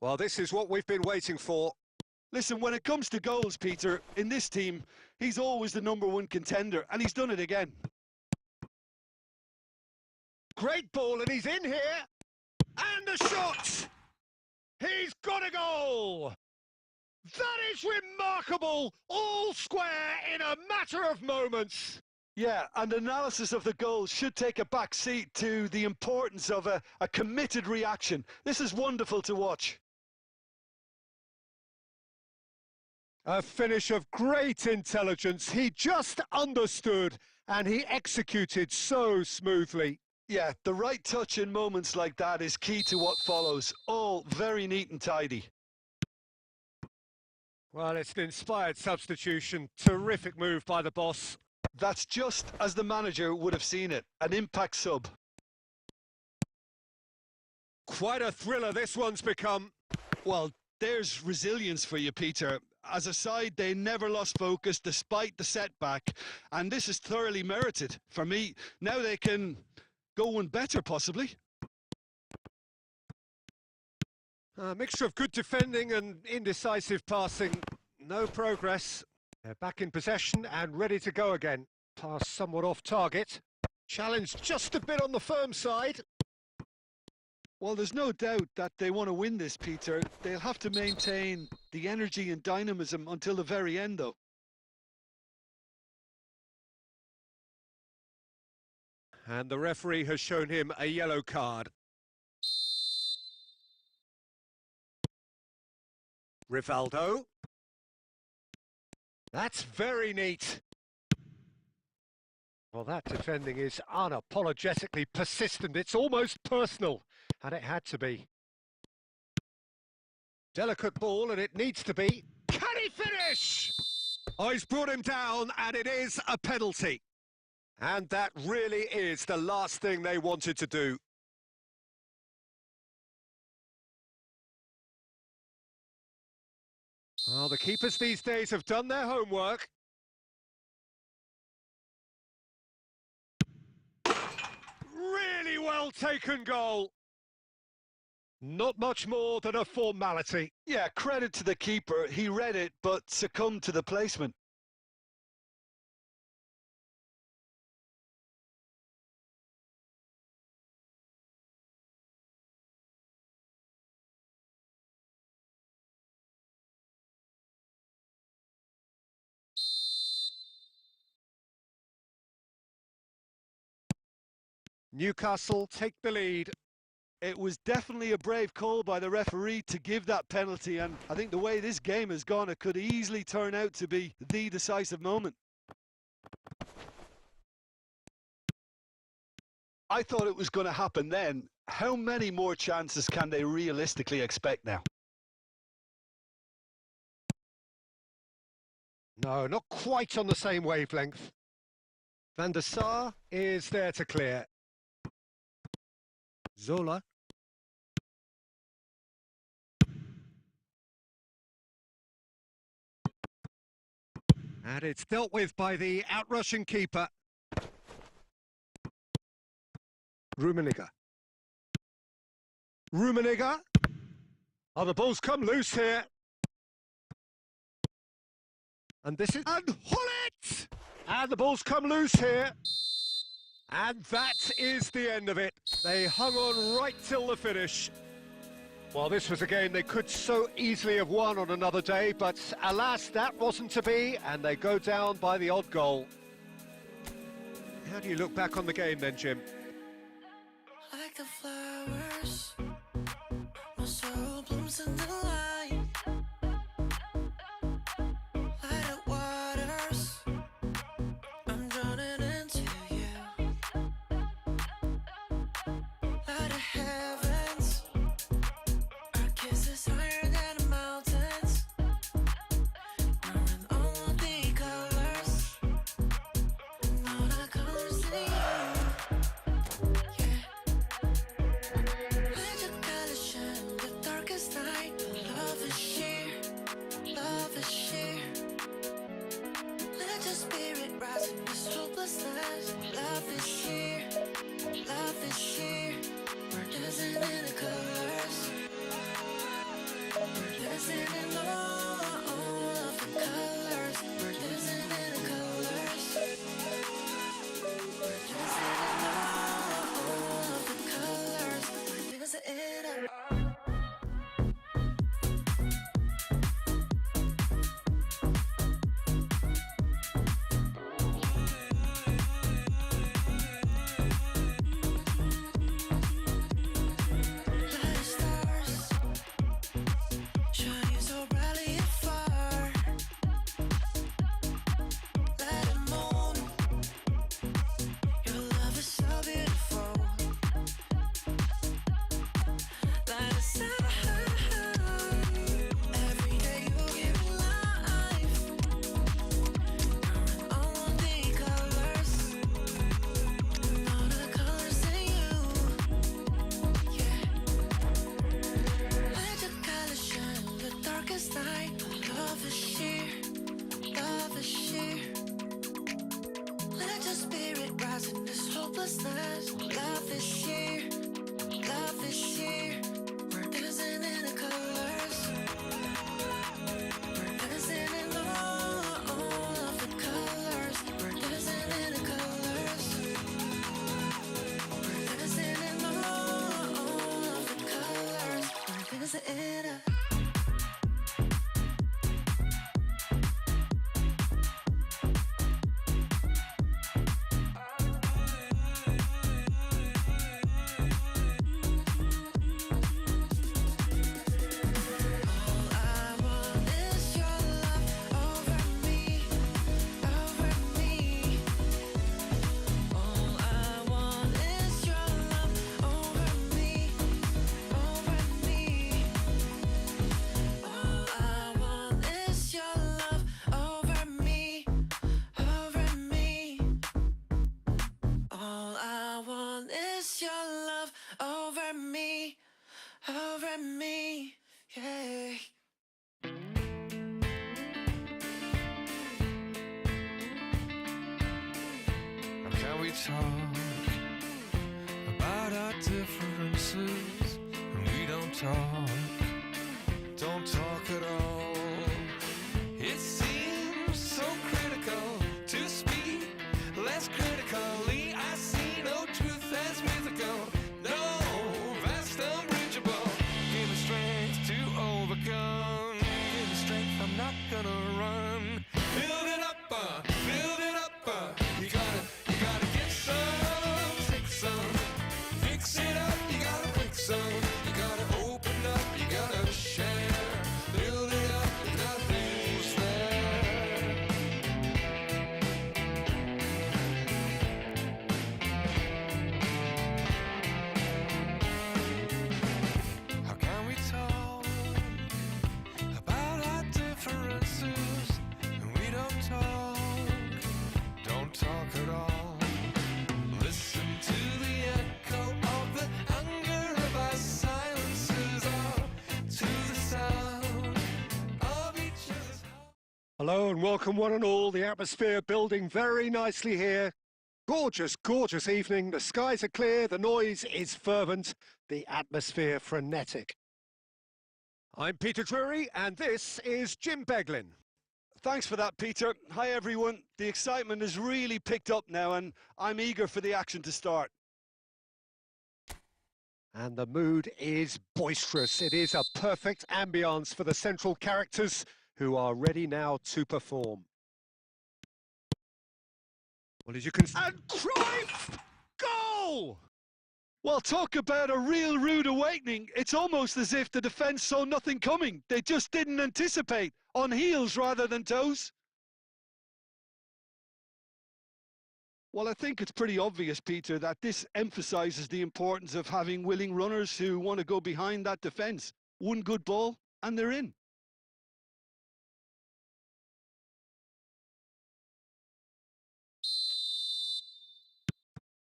Well, this is what we've been waiting for. Listen, when it comes to goals, Peter, in this team, he's always the #1 contender, and he's done it again. Great ball, and he's in here. And the shot! He's got a goal! That is remarkable! All square in a matter of moments. Yeah, and analysis of the goal should take a back seat to the importance of a committed reaction. This is wonderful to watch. A finish of great intelligence. He just understood and he executed so smoothly. Yeah, the right touch in moments like that is key to what follows. All very neat and tidy. Well, it's an inspired substitution. Terrific move by the boss. That's just as the manager would have seen it. An impact sub. Quite a thriller this one's become. Well, there's resilience for you, Peter. As a side, they never lost focus despite the setback, and this is thoroughly merited. For me, now they can go one better, possibly. A mixture of good defending and indecisive passing. No progress. They're back in possession and ready to go again. Pass somewhat off target. Challenge just a bit on the firm side. Well, there's no doubt that they want to win this, Peter. They'll have to maintain the energy and dynamism until the very end, though. And the referee has shown him a yellow card. Rivaldo. That's very neat. Well, that defending is unapologetically persistent. It's almost personal, and it had to be. Delicate ball, and it needs to be. Can he finish? Oh, he's brought him down, and it is a penalty. And that really is the last thing they wanted to do. Well, the keepers these days have done their homework. Really well taken goal. Not much more than a formality. Yeah, credit to the keeper. He read it, but succumbed to the placement. Newcastle take the lead. It was definitely a brave call by the referee to give that penalty, and I think the way this game has gone, it could easily turn out to be the decisive moment. I thought it was going to happen then. How many more chances can they realistically expect now? No, not quite on the same wavelength. Van der Sar is there to clear. Zola. And it's dealt with by the out-rushing keeper. Rummenigge. Rummenigge. Oh, the ball's come loose here. And this is... And Hullet! And the ball's come loose here. And that is the end of it. They hung on right till the finish. Well, this was a game they could so easily have won on another day, but alas, that wasn't to be, and they go down by the odd goal. How do you look back on the game then, Jim? Like the flowers, my soul blooms in the light. Light up waters, I'm drowning into you. Light of heavens, our kiss is higher than the mountains. We're in all of the colors, and all the colors in you. Yeah. Let your colors shine in the darkest night. Love is sheer, love is sheer. Let your spirit rise in this hopelessness. Love is sheer, love is sheer. We're dancing in the colors. We're dancing in all of the colors. We're dancing in the colors. We're dancing in all of the colors. We're dancing in sleeplessness. Love is here, love is here. We're dancing in the colors. We're dancing in all of the colors. We're dancing in the colors. We're dancing in all of the colors. We're dancing in a over me, yeah. How can we talk about our differences when we don't talk? Don't talk at all. It seems so critical to speak less critically. I see no truth as mythical. No, vast unbridgeable. Give me strength to overcome. Give me strength, I'm not gonna run. Build it up, build it up. You gotta get some, take some, fix it up. You gotta break some. You gotta open up. You gotta share. Build it up, nothing's there. How can we talk about our differences and we don't talk? Don't talk at all. Listen to the echo of the anger of our silences, or to the sound of each other's. Hello and welcome one and all. The atmosphere building very nicely here. Gorgeous, gorgeous evening. The skies are clear, the noise is fervent, the atmosphere frenetic. I'm Peter Drury and this is Jim Beglin. Thanks for that, Peter. Hi, everyone. The excitement has really picked up now, and I'm eager for the action to start. And the mood is boisterous. It is a perfect ambience for the central characters who are ready now to perform. Well, as you can see, and Cruyff! Goal! Well, talk about a real rude awakening. It's almost as if the defence saw nothing coming. They just didn't anticipate, on heels rather than toes. Well, I think it's pretty obvious, Peter, that this emphasises the importance of having willing runners who want to go behind that defence. One good ball, and they're in.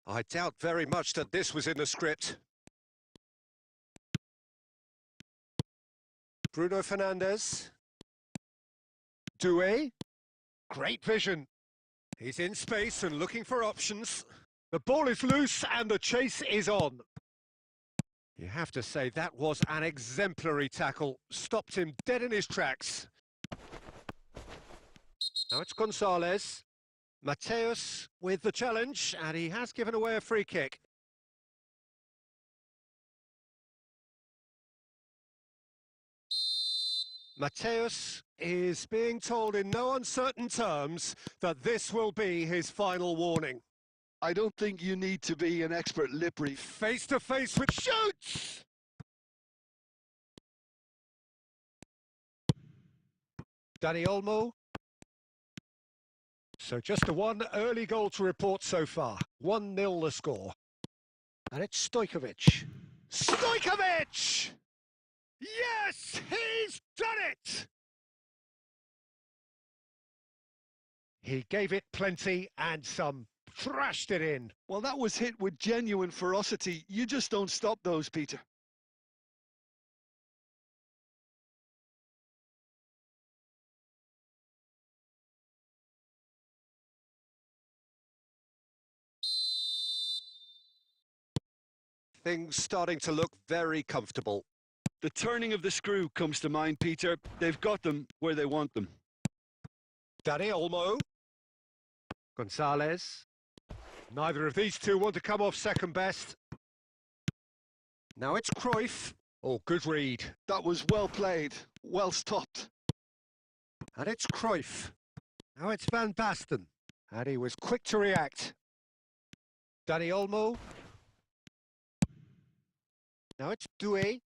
I doubt very much that this was in the script. Bruno Fernandes. Doué. Great vision. He's in space and looking for options. The ball is loose and the chase is on. You have to say that was an exemplary tackle. Stopped him dead in his tracks. Now it's Gonzalez. Mateus with the challenge, and he has given away a free kick. Mateus is being told in no uncertain terms that this will be his final warning. I don't think you need to be an expert lip reader. Face to face with shoots! Dani Olmo. So just the one early goal to report so far. 1-0 the score. And it's Stojkovic. Stojkovic! Yes, he's done it! He gave it plenty and some, thrashed it in. Well, that was hit with genuine ferocity. You just don't stop those, Peter. Things starting to look very comfortable. The turning of the screw comes to mind, Peter. They've got them where they want them. Dani Olmo. Gonzalez. Neither of these two want to come off second best. Now it's Cruyff. Oh, good read. That was well played, well stopped. And it's Cruyff. Now it's Van Basten. And he was quick to react. Dani Olmo. Now it's Doué.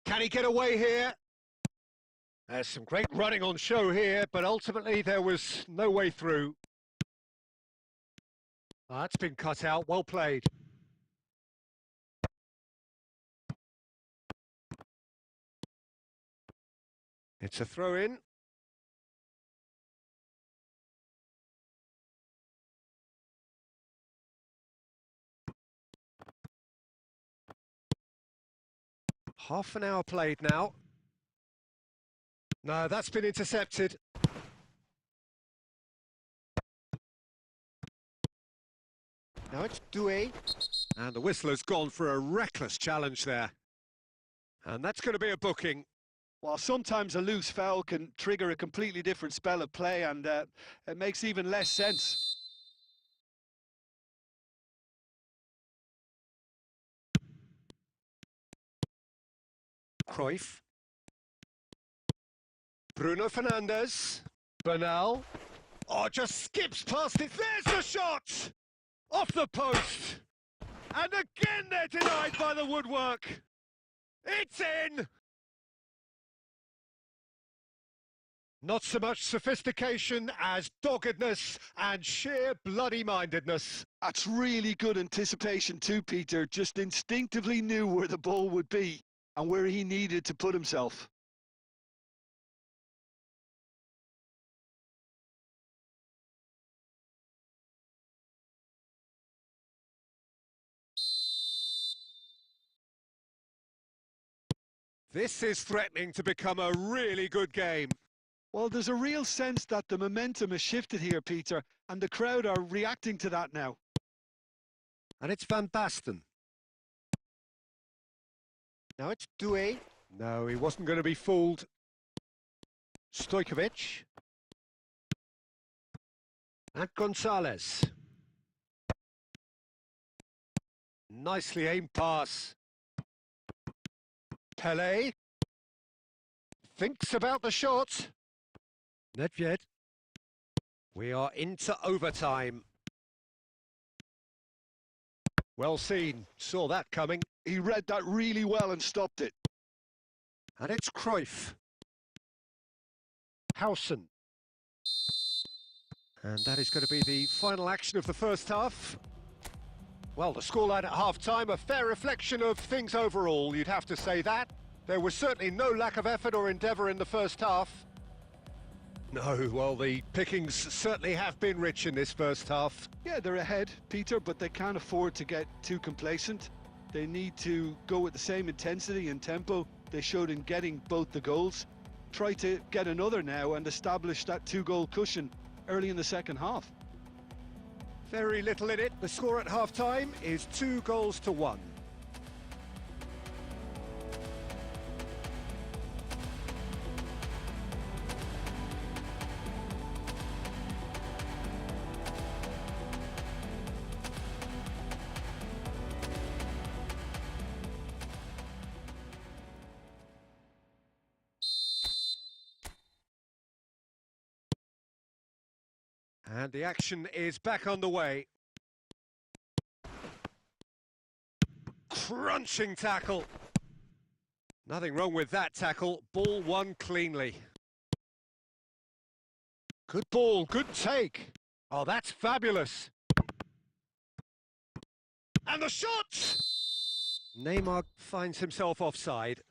Can he get away here? There's some great running on show here, but ultimately there was no way through. That's been cut out, well played. It's a throw-in. Half an hour played now. No, that's been intercepted. Now it's Doué. And the whistler's gone for a reckless challenge there. And that's going to be a booking. While sometimes a loose foul can trigger a completely different spell of play, and it makes even less sense. Cruyff. Bruno Fernandes. Bernal. Oh, just skips past it. There's the shot! Off the post. And again they're denied by the woodwork. It's in! Not so much sophistication as doggedness and sheer bloody-mindedness. That's really good anticipation too, Peter. Just instinctively knew where the ball would be and where he needed to put himself. This is threatening to become a really good game. Well, there's a real sense that the momentum has shifted here, Peter, and the crowd are reacting to that now. And it's Van Basten. Now it's Doué. No, he wasn't going to be fooled. Stojkovic. And Gonzalez. Nicely aimed pass. Pelé. Thinks about the shot. Nedved. We are into overtime. Well seen. Saw that coming. He read that really well and stopped it. And it's Cruyff. Howson. And that is going to be the final action of the first half. Well, the scoreline at half-time, a fair reflection of things overall, you'd have to say that. There was certainly no lack of effort or endeavour in the first half. No, well, the pickings certainly have been rich in this first half. Yeah, they're ahead, Peter, but they can't afford to get too complacent. They need to go with the same intensity and tempo they showed in getting both the goals. Try to get another now and establish that two-goal cushion early in the second half. Very little in it. The score at half-time is 2-1. And the action is back on the way. Crunching tackle. Nothing wrong with that tackle. Ball won cleanly. Good ball, good take. Oh, that's fabulous. And the shot! Neymar finds himself offside.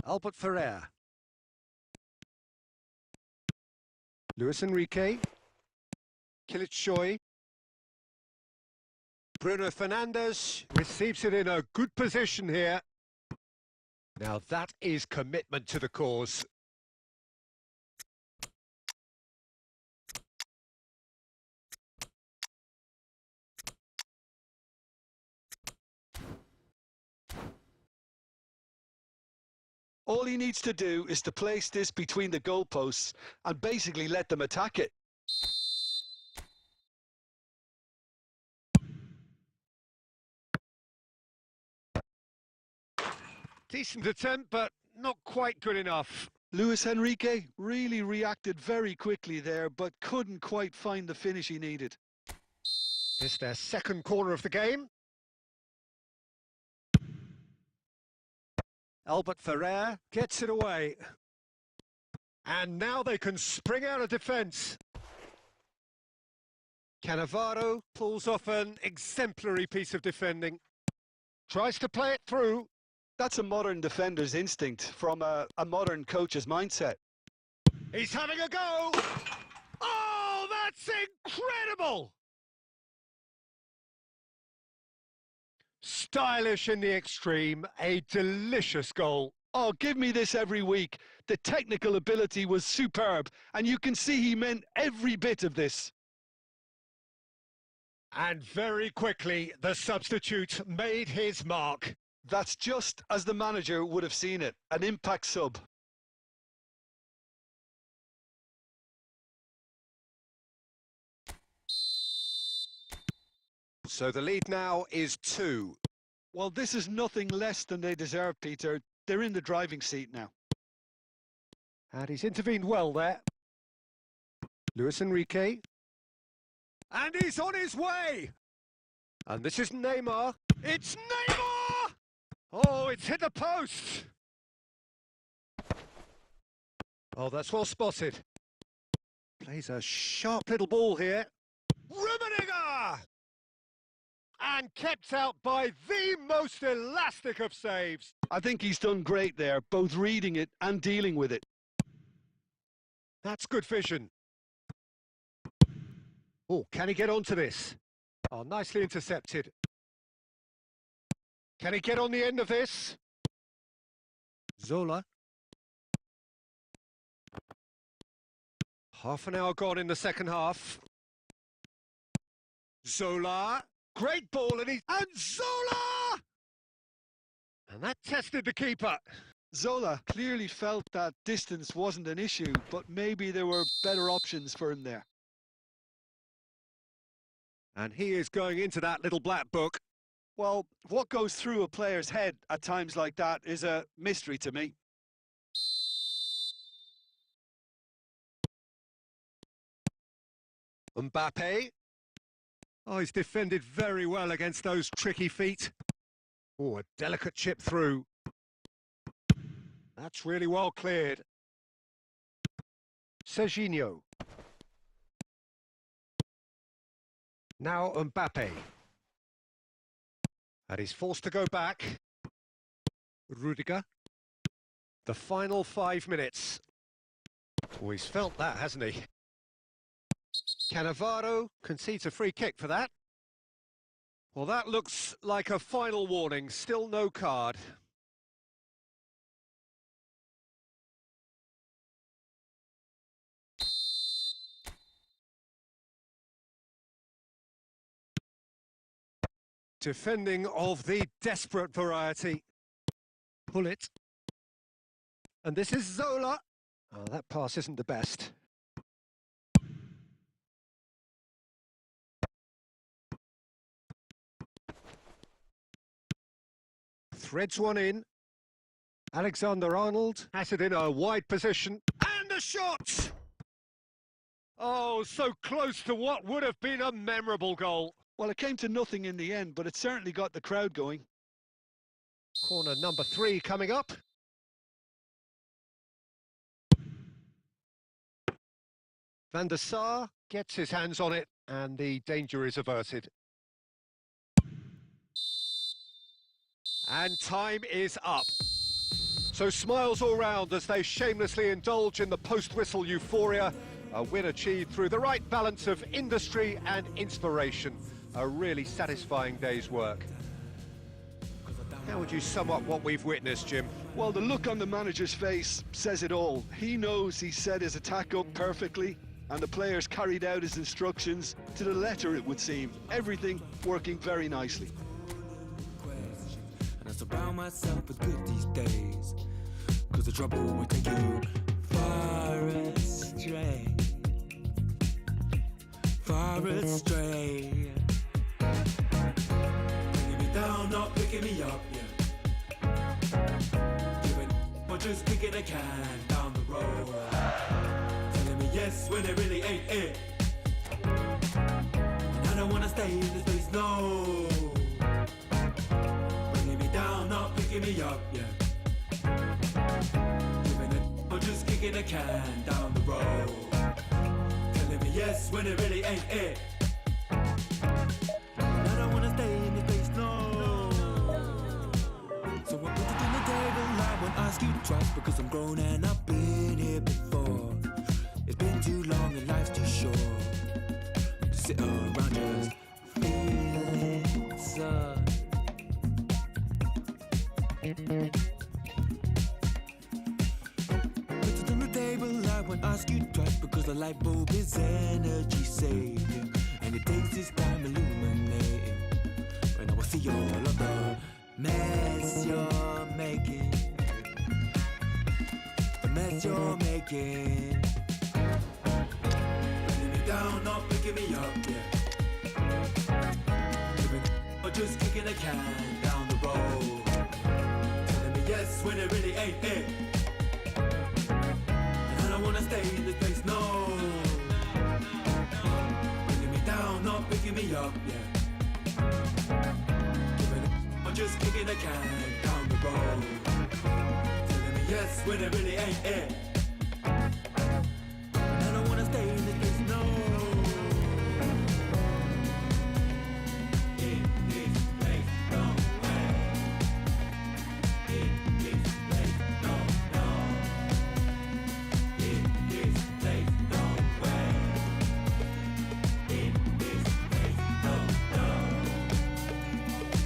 Albert Ferrer. Luis Enrique. Kilit Choi. Bruno Fernandes receives it in a good position here. Now that is commitment to the cause. All he needs to do is to place this between the goalposts and basically let them attack it. Decent attempt, but not quite good enough. Luis Enrique really reacted very quickly there, but couldn't quite find the finish he needed. It's their second corner of the game. Albert Ferrer gets it away. And now they can spring out of defence. Cannavaro pulls off an exemplary piece of defending. Tries to play it through. That's a modern defender's instinct from a modern coach's mindset. He's having a go! Oh, that's incredible! Stylish in the extreme, a delicious goal. Oh, give me this every week. The technical ability was superb, and you can see he meant every bit of this. And very quickly, the substitute made his mark. That's just as the manager would have seen it, an impact sub. So the lead now is 2. Well, this is nothing less than they deserve, Peter. They're in the driving seat now. And he's intervened well there. Luis Enrique. And he's on his way! And this is Neymar. It's Neymar! Oh, it's hit the post! Oh, that's well spotted. Plays a sharp little ball here. Rummenigge! And kept out by the most elastic of saves. I think he's done great there, both reading it and dealing with it. That's good vision. Oh, can he get onto this? Oh, nicely intercepted. Can he get on the end of this? Zola. Half an hour gone in the second half. Zola. Great ball, and Zola! And that tested the keeper. Zola clearly felt that distance wasn't an issue, but maybe there were better options for him there. And he is going into that little black book. Well, what goes through a player's head at times like that is a mystery to me. Mbappe. Oh, he's defended very well against those tricky feet. Oh, a delicate chip through. That's really well cleared. Serginho. Now Mbappe. And he's forced to go back. Rudiger. The final 5 minutes. Oh, he's felt that, hasn't he? Cannavaro concedes a free kick for that. Well, that looks like a final warning. Still no card. Defending of the desperate variety. Pull it. And this is Zola. Oh, that pass isn't the best. Threads one in. Alexander-Arnold has it in a wide position. And a shot! Oh, so close to what would have been a memorable goal. Well, it came to nothing in the end, but it certainly got the crowd going. Corner number 3 coming up. Van der Sar gets his hands on it, and the danger is averted. And time is up. So smiles all round as they shamelessly indulge in the post-whistle euphoria. A win achieved through the right balance of industry and inspiration. A really satisfying day's work. How would you sum up what we've witnessed, Jim? Well, the look on the manager's face says it all. He knows he set his attack up perfectly, and the players carried out his instructions to the letter, it would seem. Everything working very nicely. And I surround myself with good these days, 'cause the trouble will take you far astray. Far astray. Bringing me down, not picking me up, yeah. Giving or just kicking a can down the road. Telling me yes when it really ain't it. And I don't wanna stay in this place, no. Bringing me down, not picking me up, yeah. Giving it or just kicking a can down the road. Telling me yes when it really ain't it. And I don't wanna stay in this place, no. So I put it on the table, I won't ask you twice, because I'm grown and I've been here before. It's been too long and life's too short to sit around just feeling sad. Put it on the table, I won't ask you twice, because the light bulb is energy saving, and it takes its time illuminating. When I will see all of the mess you're making, the mess you're making. Bringing me down, not picking me up, yeah. Or just kicking a can down the road. Telling me yes when it really ain't it. And I don't wanna stay in this place, no. Bringing me down, not picking me up, yeah. Or just kicking a can down the road. Telling me yes when it really ain't it. And I don't wanna stay in this place, no. In this place, no way. In this place, no, no. In this place, no way. In this place, no, no.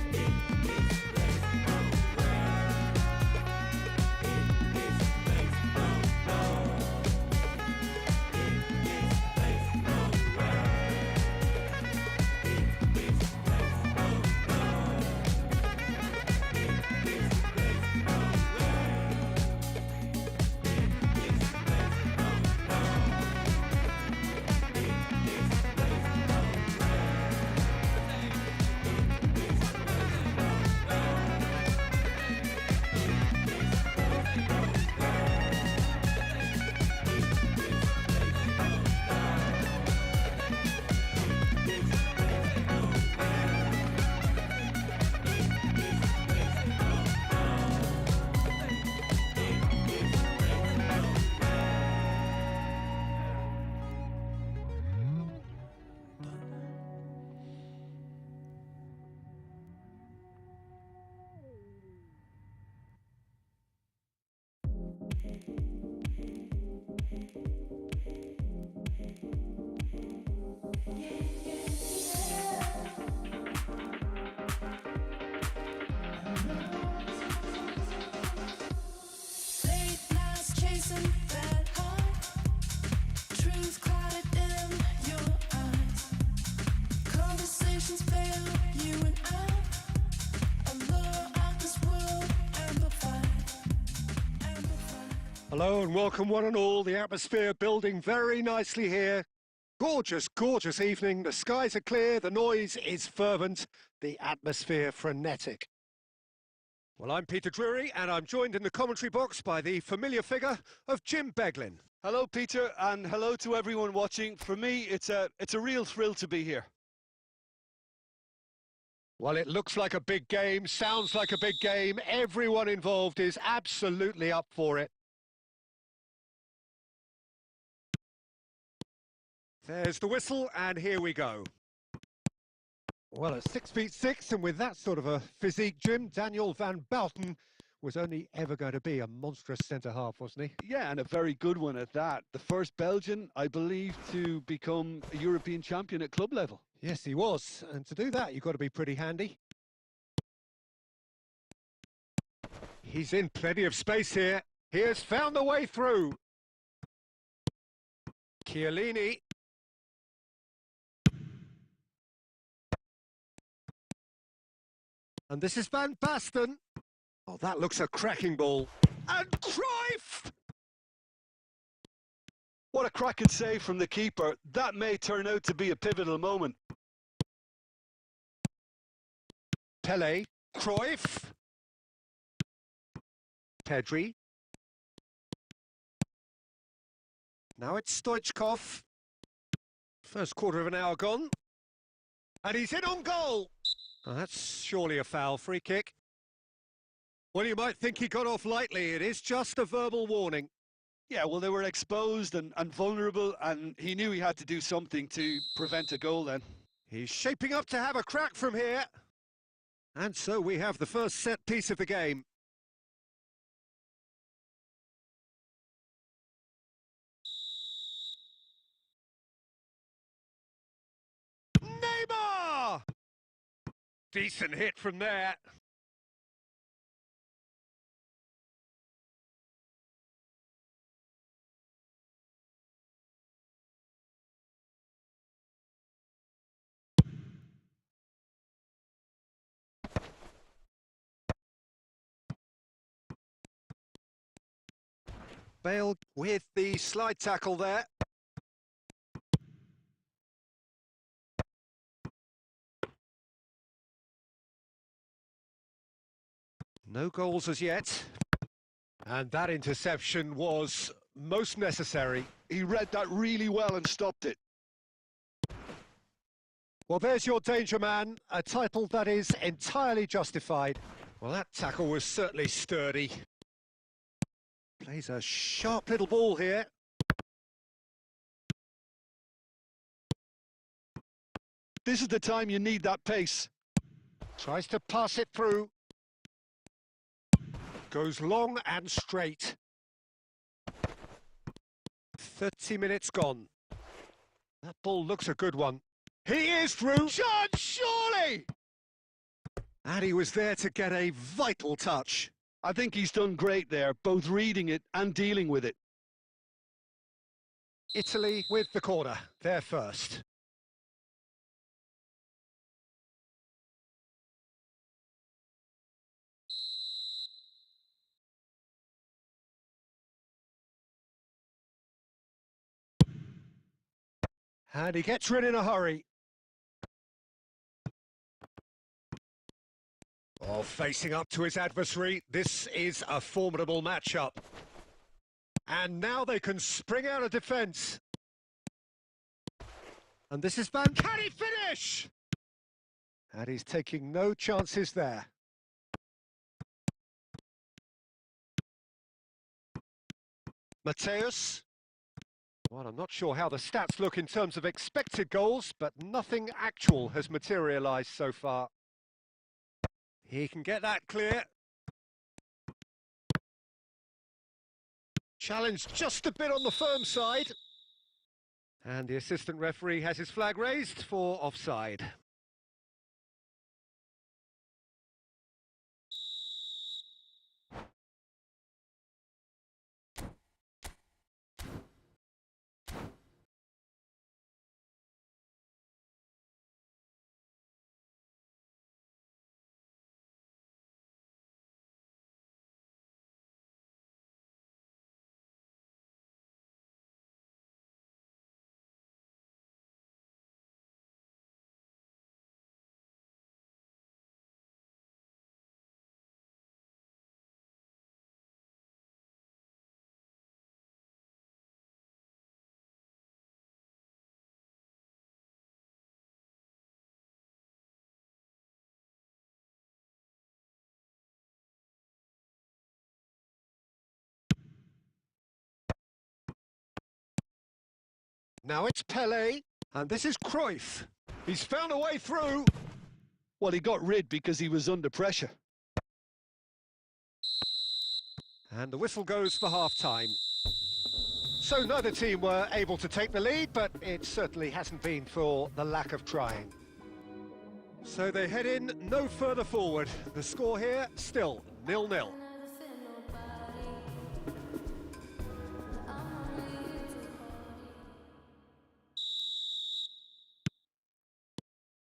In this place, no way. In this place, no, no. In this place, no way. In this place, no, no. In this place, no way. In this place, no, no. In this place, no way. Late nights chasing that high, truth clouded in your eyes. Conversations fail, you and I. A lure out this world, amplified. Hello and welcome one and all. The atmosphere building very nicely here. Gorgeous, gorgeous evening. The skies are clear, the noise is fervent, the atmosphere frenetic. Well, I'm Peter Drury and I'm joined in the commentary box by the familiar figure of Jim Beglin. Hello, Peter, and hello to everyone watching. For me, it's a real thrill to be here. Well, it looks like a big game, sounds like a big game. Everyone involved is absolutely up for it. There's the whistle, and here we go. Well, at 6'6", and with that sort of a physique, Jim, Daniel van Bouten was only ever going to be a monstrous centre-half, wasn't he? Yeah, and a very good one at that. The first Belgian, I believe, to become a European champion at club level. Yes, he was. And to do that, you've got to be pretty handy. He's in plenty of space here. He has found the way through. Chiellini. And this is Van Basten. Oh, that looks a cracking ball. And Cruyff! What a cracking save from the keeper. That may turn out to be a pivotal moment. Pele. Cruyff. Pedri. Now it's Stoichkov. First quarter of an hour gone. And he's in on goal. Oh, that's surely a foul. Free kick. Well, you might think he got off lightly. It is just a verbal warning. Yeah, well, they were exposed and vulnerable, and he knew he had to do something to prevent a goal then. He's shaping up to have a crack from here. And so we have the first set piece of the game. Neymar! Decent hit from there. Bale with the slide tackle there. No goals as yet. And that interception was most necessary. He read that really well and stopped it. Well, there's your danger man, a title that is entirely justified. Well, that tackle was certainly sturdy. Plays a sharp little ball here. This is the time you need that pace. Tries to pass it through. Goes long and straight. 30 minutes gone. That ball looks a good one. He is through. John, surely! And he was there to get a vital touch. I think he's done great there, both reading it and dealing with it. Italy with the corner. They're first. And he gets rid in a hurry. Oh, facing up to his adversary, this is a formidable matchup. And now they can spring out of defence. And this is Van... Can he finish? And he's taking no chances there. Mateus. Well, I'm not sure how the stats look in terms of expected goals, but nothing actual has materialised so far. He can get that clear. Challenge just a bit on the firm side. And the assistant referee has his flag raised for offside. Now it's Pele, and this is Cruyff. He's found a way through. Well, he got rid because he was under pressure. And the whistle goes for half-time. So neither team were able to take the lead, but it certainly hasn't been for the lack of trying. So they head in no further forward. The score here still 0-0.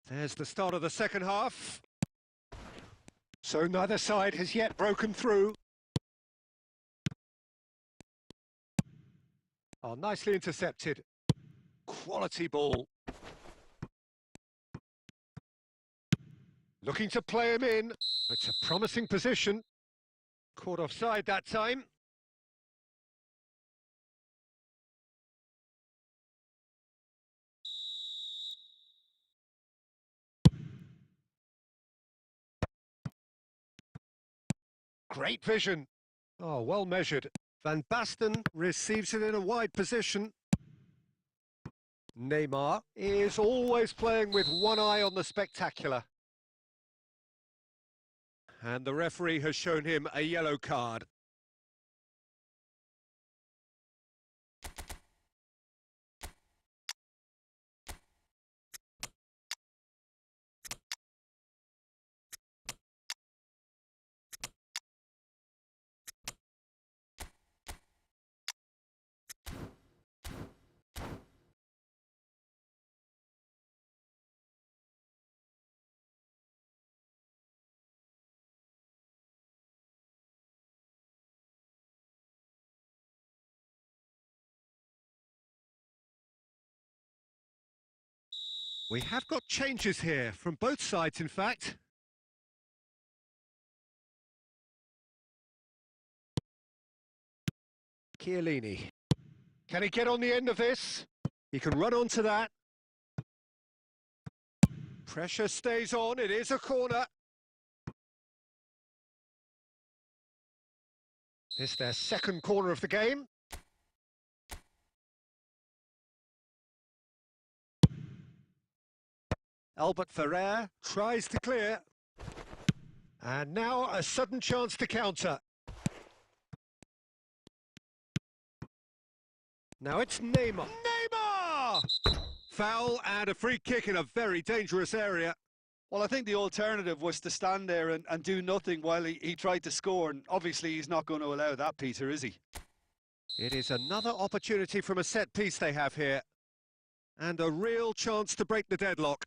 There's the start of the second half. So neither side has yet broken through. Oh, nicely intercepted. Quality ball. Looking to play him in. It's a promising position. Caught offside that time. Great vision. Oh, well measured. Van Basten receives it in a wide position. Neymar is always playing with one eye on the spectacular. And the referee has shown him a yellow card. We have got changes here, from both sides in fact. Chiellini. Can he get on the end of this? He can run onto that. Pressure stays on, it is a corner. It's their second corner of the game. Albert Ferrer tries to clear. And now a sudden chance to counter. Now it's Neymar. Neymar! Foul and a free kick in a very dangerous area. Well, I think the alternative was to stand there and do nothing while he tried to score, and obviously he's not going to allow that, Peter, is he? It is another opportunity from a set piece they have here. And a real chance to break the deadlock.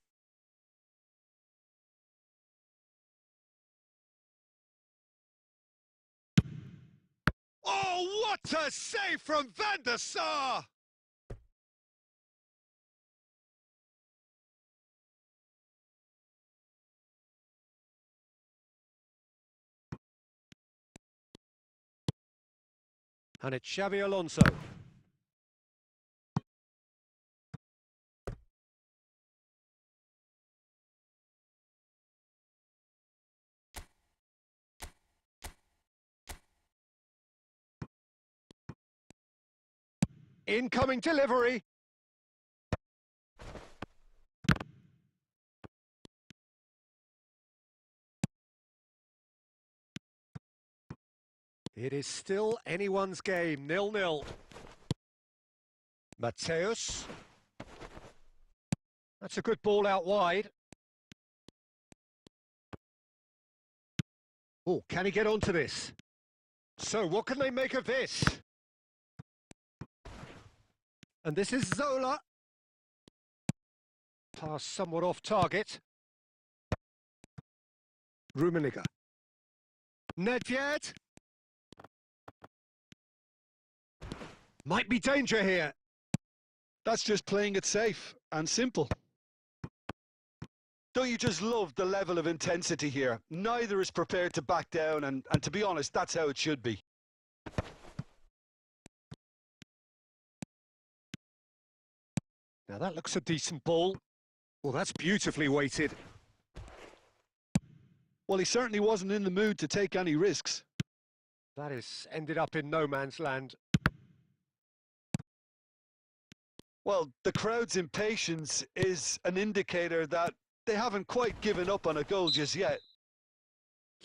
Oh, what a save from Van der Sar! And it's Xabi Alonso. Incoming delivery. It is still anyone's game, 0-0. Mateus. That's a good ball out wide. Oh, can he get onto this? So what can they make of this? And this is Zola. Pass somewhat off target. Rummenigge. Nedved. Might be danger here. That's just playing it safe and simple. Don't you just love the level of intensity here? Neither is prepared to back down, and to be honest, that's how it should be. Now that looks a decent ball. Well, that's beautifully weighted. Well, he certainly wasn't in the mood to take any risks. That has ended up in no man's land. Well, the crowd's impatience is an indicator that they haven't quite given up on a goal just yet.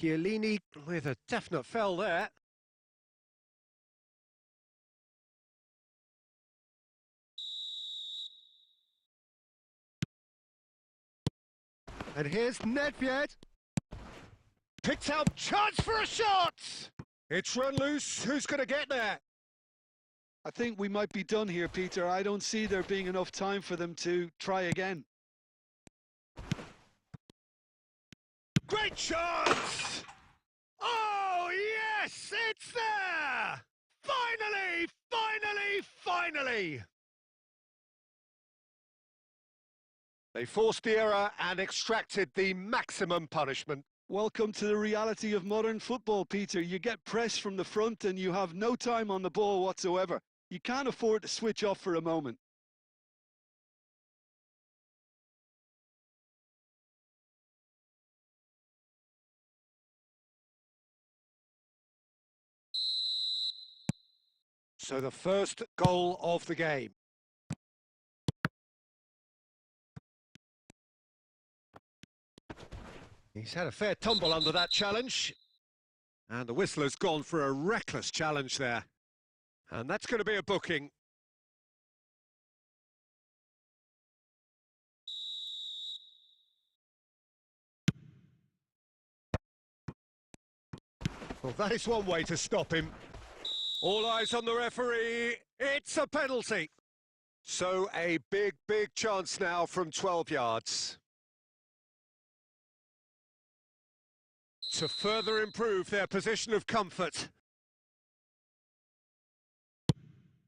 Chiellini with a definite foul there. And here's Nedved. Picked out, chance for a shot! It's run loose, who's going to get there? I think we might be done here, Peter. I don't see there being enough time for them to try again. Great chance! Oh, yes, it's there! Finally, finally, finally! They forced the error and extracted the maximum punishment. Welcome to the reality of modern football, Peter. You get pressed from the front and you have no time on the ball whatsoever. You can't afford to switch off for a moment. So the first goal of the game. He's had a fair tumble under that challenge. And the whistler's gone for a reckless challenge there. And that's going to be a booking. Well, that is one way to stop him. All eyes on the referee. It's a penalty. So a big, big chance now from 12 yards. To further improve their position of comfort.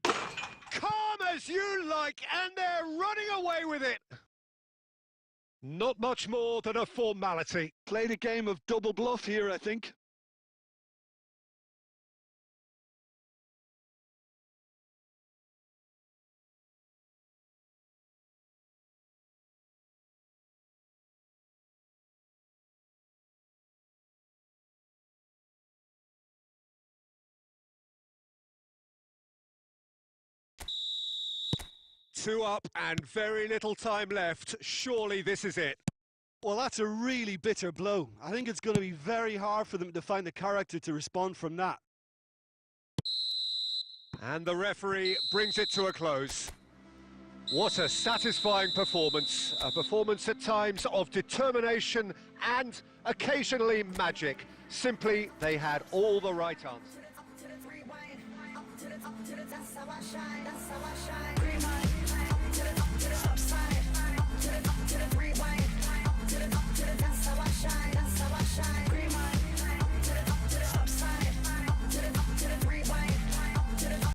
Calm as you like, and they're running away with it. Not much more than a formality. Played a game of double bluff here, I think. Two up and very little time left. Surely this is it. Well, that's a really bitter blow. I think it's going to be very hard for them to find the character to respond from that. And the referee brings it to a close. What a satisfying performance. A performance at times of determination and occasionally magic. Simply, they had all the right answers.